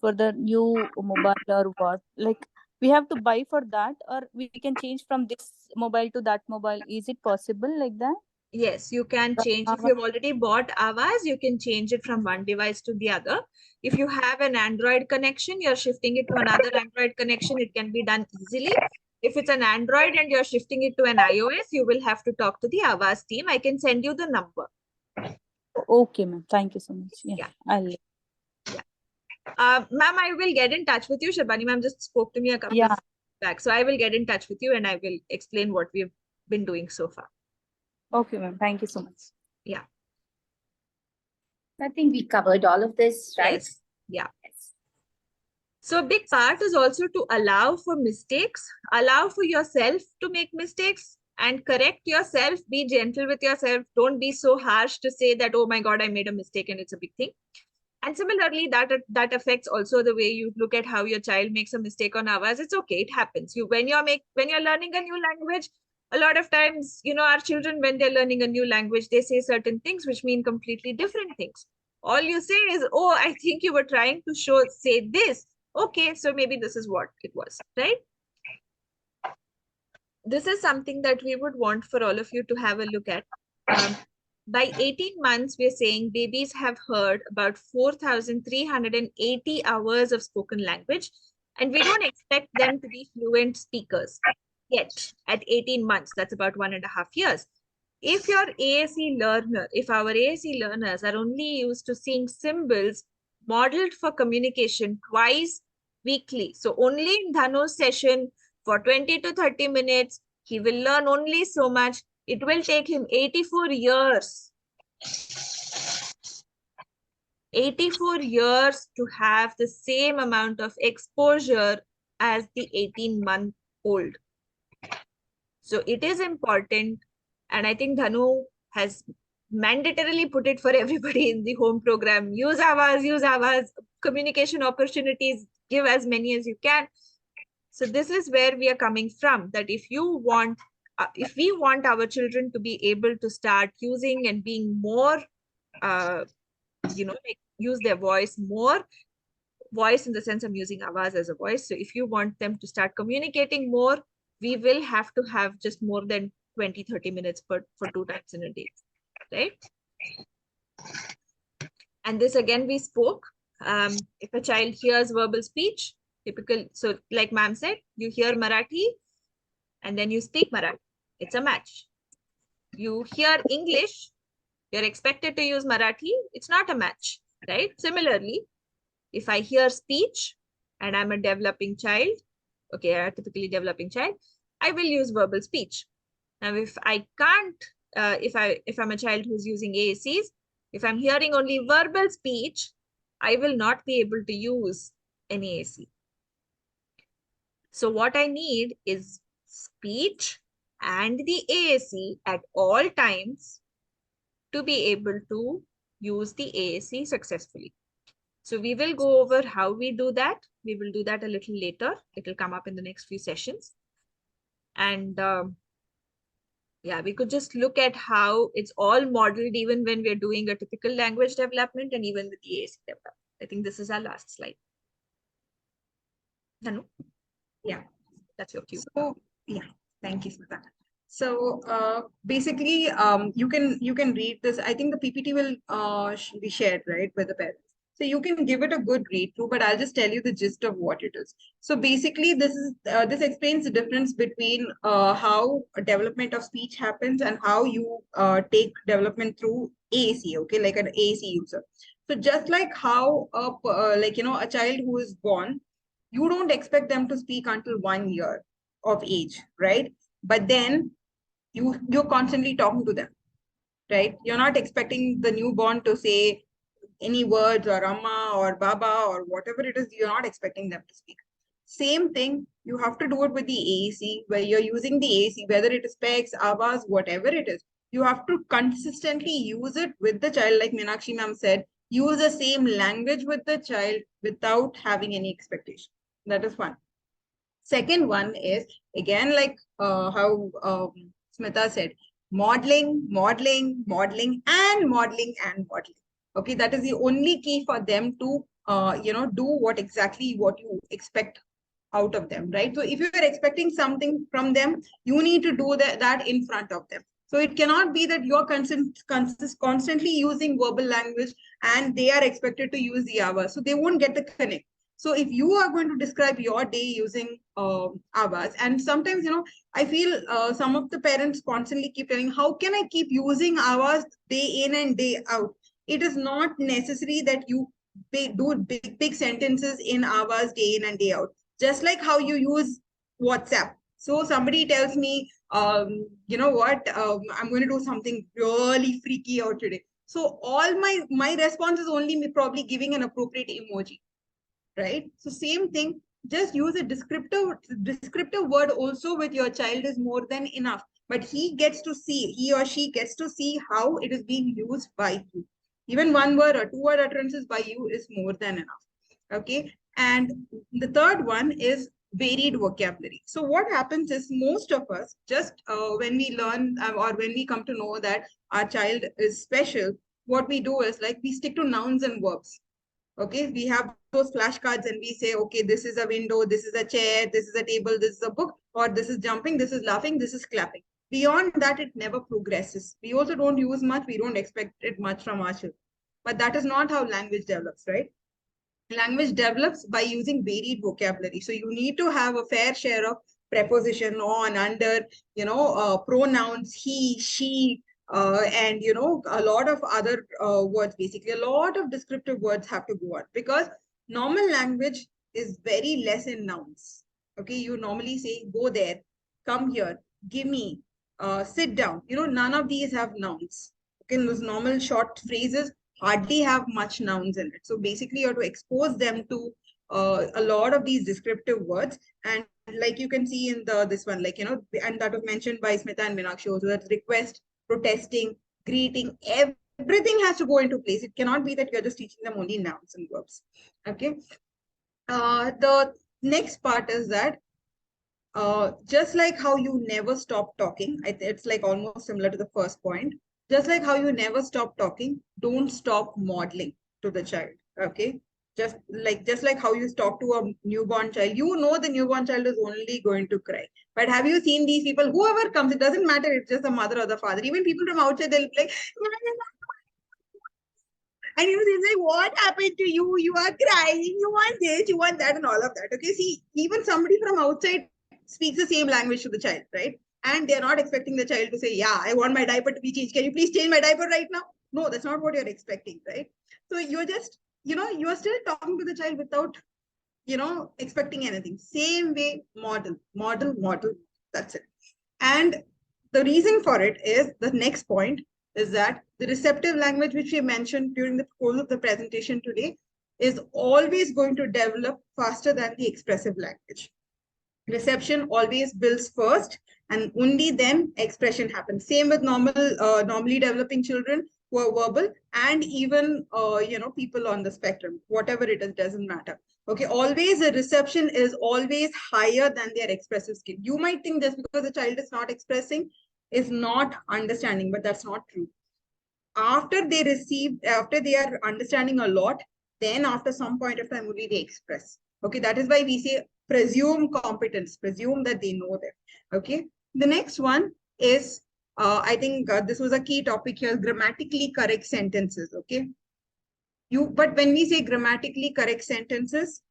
for the new mobile or what, like we have to buy for that, or we can change from this mobile to that mobile. Is it possible like that? Yes, you can change. If you've already bought Avaz, you can change it from one device to the other. If you have an Android connection, you're shifting it to another Android connection. It can be done easily. If it's an Android and you're shifting it to an iOS, you will have to talk to the Avaz team. I can send you the number. Okay, ma'am. Thank you so much. Yeah. I'll. Ma'am, I will get in touch with you. Shabani ma'am just spoke to me a couple of back. So I will get in touch with you and I will explain what we've been doing so far. Okay, ma'am. Thank you so much. Yeah. I think we covered all of this, right? Yes. Yeah. Yes. So a big part is also to allow for mistakes, allow for yourself to make mistakes and correct yourself. Be gentle with yourself. Don't be so harsh to say that, oh my God, I made a mistake and it's a big thing. And similarly, that affects also the way you look at how your child makes a mistake on Avaz. It's okay, it happens. When you're learning a new language, a lot of times, our children, when they're learning a new language, they say certain things which mean completely different things. All you say is, oh, I think you were trying to say this. Okay, so maybe this is what it was, right? This is something that we would want for all of you to have a look at. By 18 months, we're saying babies have heard about 4,380 hours of spoken language, and we don't expect them to be fluent speakers yet at 18 months. That's about 1.5 years. If our ASE learners are only used to seeing symbols modeled for communication twice weekly, so only in Dhanu's session for 20 to 30 minutes, he will learn only so much. It will take him 84 years. 84 years to have the same amount of exposure as the 18-month-old. So it is important. And I think Dhanu has mandatorily put it for everybody in the home program. Use Avaz, communication opportunities, give as many as you can. So this is where we are coming from, that if we want our children to be able to start using and being more, use their voice more, voice in the sense I'm using Avaz as a voice. So if you want them to start communicating more, we will have to have just more than 20, 30 minutes for 2 times in a day, right? And this again, we spoke. If a child hears verbal speech, so like ma'am said, you hear Marathi and then you speak Marathi. It's a match. You hear English, you're expected to use Marathi. It's not a match, right? Similarly, if I hear speech and I'm a developing child, a typically developing child, I will use verbal speech. Now, if I can't, if I'm a child who's using AACs, if I'm hearing only verbal speech, I will not be able to use an AAC. So what I need is speech and the AAC at all times to be able to use the AAC successfully. So we will go over how we do that. We will do that a little later. It will come up in the next few sessions. And yeah, we could just look at how it's all modeled even when we're doing a typical language development and even with the AAC development. I think this is our last slide. Dhanu? Yeah, that's your cue. So, yeah, thank you for that. So basically, you can read this. I think the PPT will be shared, right, with the parents. So you can give it a good read through, but I'll just tell you the gist of what it is. So basically, this explains the difference between how development of speech happens and how you take development through AAC, okay, like an AAC user. So just like how a child who is born, you don't expect them to speak until 1 year of age, right? But then you're constantly talking to them, right? You're not expecting the newborn to say any words or amma or baba or whatever it is, you're not expecting them to speak. Same thing, you have to do it with the AAC, where you're using the AAC, whether it is specs, Avaz, whatever it is. You have to consistently use it with the child, like Meenakshi ma'am said, use the same language with the child without having any expectation. That is one. Second one is, again, like how Smita said, modeling, modeling, modeling, and modeling, and modeling. Okay, that is the only key for them to, do what you expect out of them, right? So if you are expecting something from them, you need to do that in front of them. So it cannot be that you're constantly using verbal language and they are expected to use the Avaz. So they won't get the connect. So if you are going to describe your day using Avaz, and sometimes, I feel some of the parents constantly keep telling, how can I keep using Avaz day in and day out? It is not necessary that you do big sentences in Avaz day in and day out. Just like how you use WhatsApp. So somebody tells me, you know what, I'm going to do something really freaky out today. So all my response is only me probably giving an appropriate emoji, right? So same thing, just use a descriptive word also with your child is more than enough. But he or she gets to see how it is being used by you. Even one word or two word utterances by you is more than enough. Okay. And the third one is varied vocabulary. So what happens is most of us just when we learn or when we come to know that our child is special, what we do is like we stick to nouns and verbs. Okay, we have those flashcards and we say, okay, this is a window, this is a chair, this is a table, this is a book, or this is jumping, this is laughing, this is clapping. Beyond that, it never progresses. We also don't use much. We don't expect it much from our children. But that is not how language develops, right? Language develops by using varied vocabulary. So you need to have a fair share of preposition, on, under, pronouns, he, she, and, a lot of other words, basically. A lot of descriptive words have to go on because normal language is very less in nouns. Okay, you normally say, go there, come here, give me, sit down. None of these have nouns. Okay, those normal short phrases hardly have much nouns in it. So basically you have to expose them to a lot of these descriptive words. And like you can see in this one, like, and that was mentioned by Smita and Meenakshi also, that's request, protesting, greeting, everything has to go into place. It cannot be that you're just teaching them only nouns and verbs. Okay. The next part is that just like how you never stop talking, it's like almost similar to the first point. Just like how you never stop talking, don't stop modeling to the child. Okay. Just like how you talk to a newborn child, the newborn child is only going to cry. But have you seen these people, whoever comes, it doesn't matter, it's just the mother or the father. Even people from outside, they'll be like, and say, what happened to you? You are crying, you want this, you want that, and all of that. Okay, see, even somebody from outside speaks the same language to the child, right? And they're not expecting the child to say, yeah, I want my diaper to be changed. Can you please change my diaper right now? No, that's not what you're expecting, right? So you're just, you're still talking to the child without, expecting anything. Same way, model. That's it. And the reason for it is the next point is that the receptive language, which we mentioned during the course of the presentation today, is always going to develop faster than the expressive language. Reception always builds first and only then expression happens. Same with normally developing children who are verbal and even, people on the spectrum, whatever it is, doesn't matter. Okay, always the reception is always higher than their expressive skill. You might think just because the child is not expressing, is not understanding, but that's not true. After they are understanding a lot, then after some point of time only they express. Okay, that is why we say presume competence, presume that they know them. Okay, the next one is, I think this was a key topic here, grammatically correct sentences. Okay, but when we say grammatically correct sentences,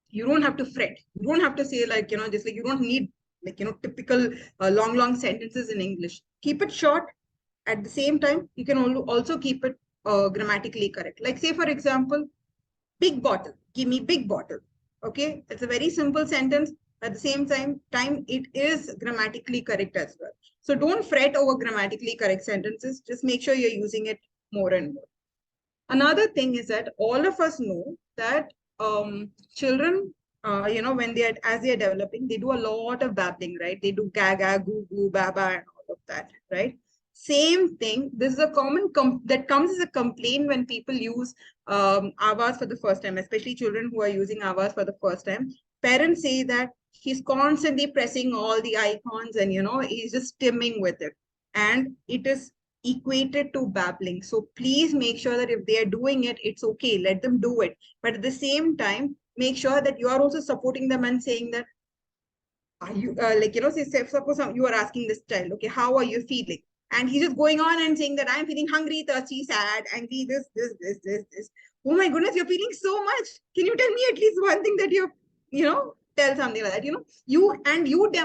you don't have to fret. You don't have to say like, just like you don't need like, typical long sentences in English. Keep it short. At the same time, you can also keep it grammatically correct. Like say, for example, big bottle, give me big bottle. Okay, it's a very simple sentence. At the same time, it is grammatically correct as well. So don't fret over grammatically correct sentences. Just make sure you're using it more and more. Another thing is that all of us know that children, when they are, as they are developing, they do a lot of babbling, right? They do gaga, goo goo, baba, and all of that, right? Same thing. This is a common that comes as a complaint when people use Avaz for the first time, especially children who are using Avaz for the first time. Parents say that he's constantly pressing all the icons and he's just stimming with it, and it is equated to babbling. So please make sure that if they are doing it, it's okay. Let them do it. But at the same time, make sure that you are also supporting them and saying that, are you say, suppose you are asking this child, okay, how are you feeling? And he's just going on and saying that I'm feeling hungry, thirsty, sad, angry, this. Oh my goodness, you're feeling so much. Can you tell me at least one thing that tell something like that, you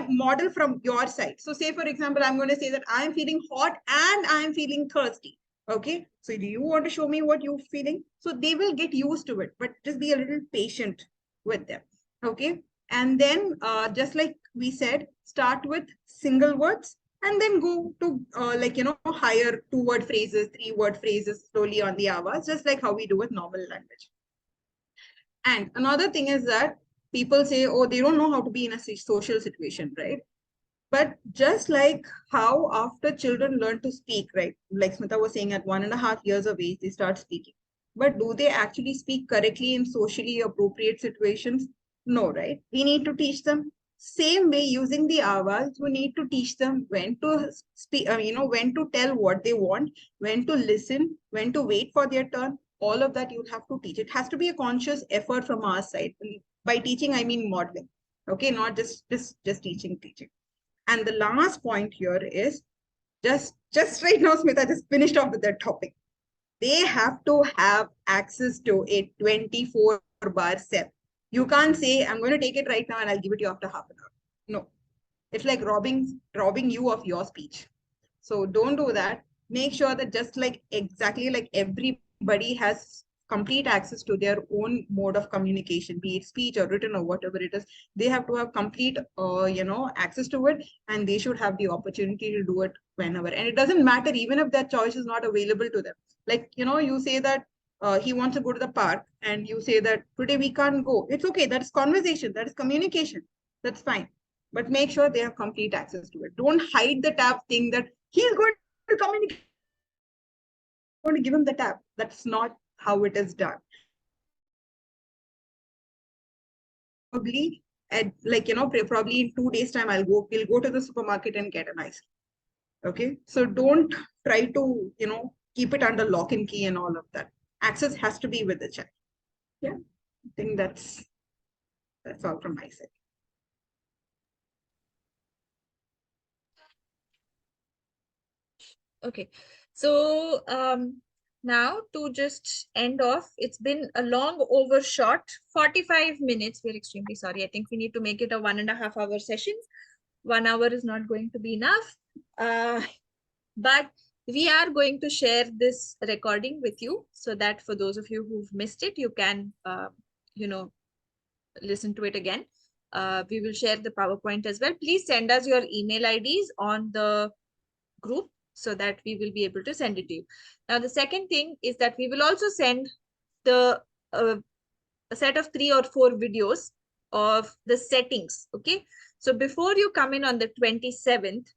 model from your side. So say, for example, I'm going to say that I'm feeling hot and I'm feeling thirsty. Okay. So do you want to show me what you're feeling? So they will get used to it, but just be a little patient with them. Okay. And then just like we said, start with single words and then go to higher 2-word phrases, 3-word phrases slowly on the Avaz, just like how we do with normal language. And another thing is that people say, oh, they don't know how to be in a social situation, right? But just like how after children learn to speak, right? Like Smita was saying, at 1.5 years of age, they start speaking. But do they actually speak correctly in socially appropriate situations? No, right? We need to teach them. Same way, using the Avaz, we need to teach them when to speak, when to tell what they want, when to listen, when to wait for their turn. All of that you have to teach. It has to be a conscious effort from our side. And by teaching, I mean modeling. Okay, not just teaching. And the last point here is just right now, Smita just finished off with that topic. They have to have access to a 24/7. You can't say, I'm going to take it right now and I'll give it to you after half an hour. No, it's like robbing you of your speech. So don't do that. Make sure that just like exactly like everybody has complete access to their own mode of communication, be it speech or written or whatever it is. They have to have complete access to it, and they should have the opportunity to do it whenever. And it doesn't matter even if that choice is not available to them. Like, you say that he wants to go to the park and you say that today we can't go. It's okay. That is conversation. That is communication. That's fine. But make sure they have complete access to it. Don't hide the tab thing that he's going to communicate. Going to give him the tab. That's not how it is done. Probably at probably in 2 days time, we'll go to the supermarket and get an ice cream. Okay. So don't try to, keep it under lock and key and all of that. Access has to be with the child. Yeah. I think that's all from my side. Okay, so now to just end off, it's been a long overshot, 45 minutes. We're extremely sorry. I think we need to make it a 1.5 hour session. 1 hour is not going to be enough. But we are going to share this recording with you so that for those of you who've missed it, you can, listen to it again. We will share the PowerPoint as well. Please send us your email IDs on the group so that we will be able to send it to you. Now, the second thing is that we will also send the a set of 3 or 4 videos of the settings. Okay. So before you come in on the 27th,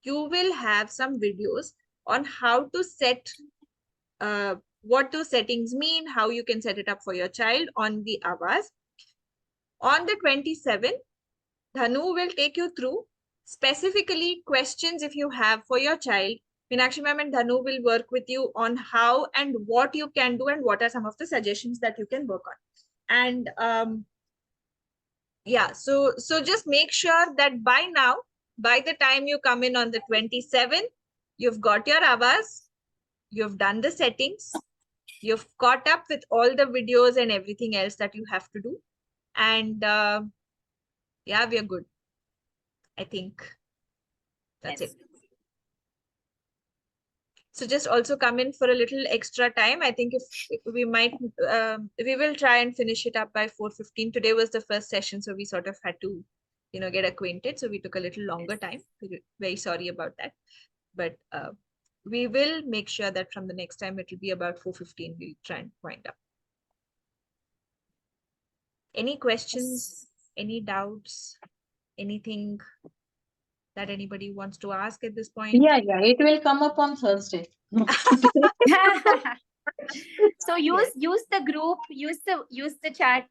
you will have some videos on how to set what those settings mean, how you can set it up for your child on the Avaz. On the 27th, Dhanu will take you through specifically questions if you have for your child. Meenakshi ma'am and Dhanu will work with you on how and what you can do and what are some of the suggestions that you can work on. And yeah, so just make sure that by now, by the time you come in on the 27th, you've got your Avaz, you've done the settings, you've caught up with all the videos and everything else that you have to do. And yeah, we are good. I think that's it. So just also come in for a little extra time. I think if we might, we will try and finish it up by 4:15. Today was the first session, so we sort of had to, get acquainted. So we took a little longer time. We're very sorry about that. But we will make sure that from the next time it will be about 4:15. We'll try and wind up. Any questions? Any doubts? Anything that anybody wants to ask at this point? Yeah, it will come up on Thursday. So use the group, use the chat,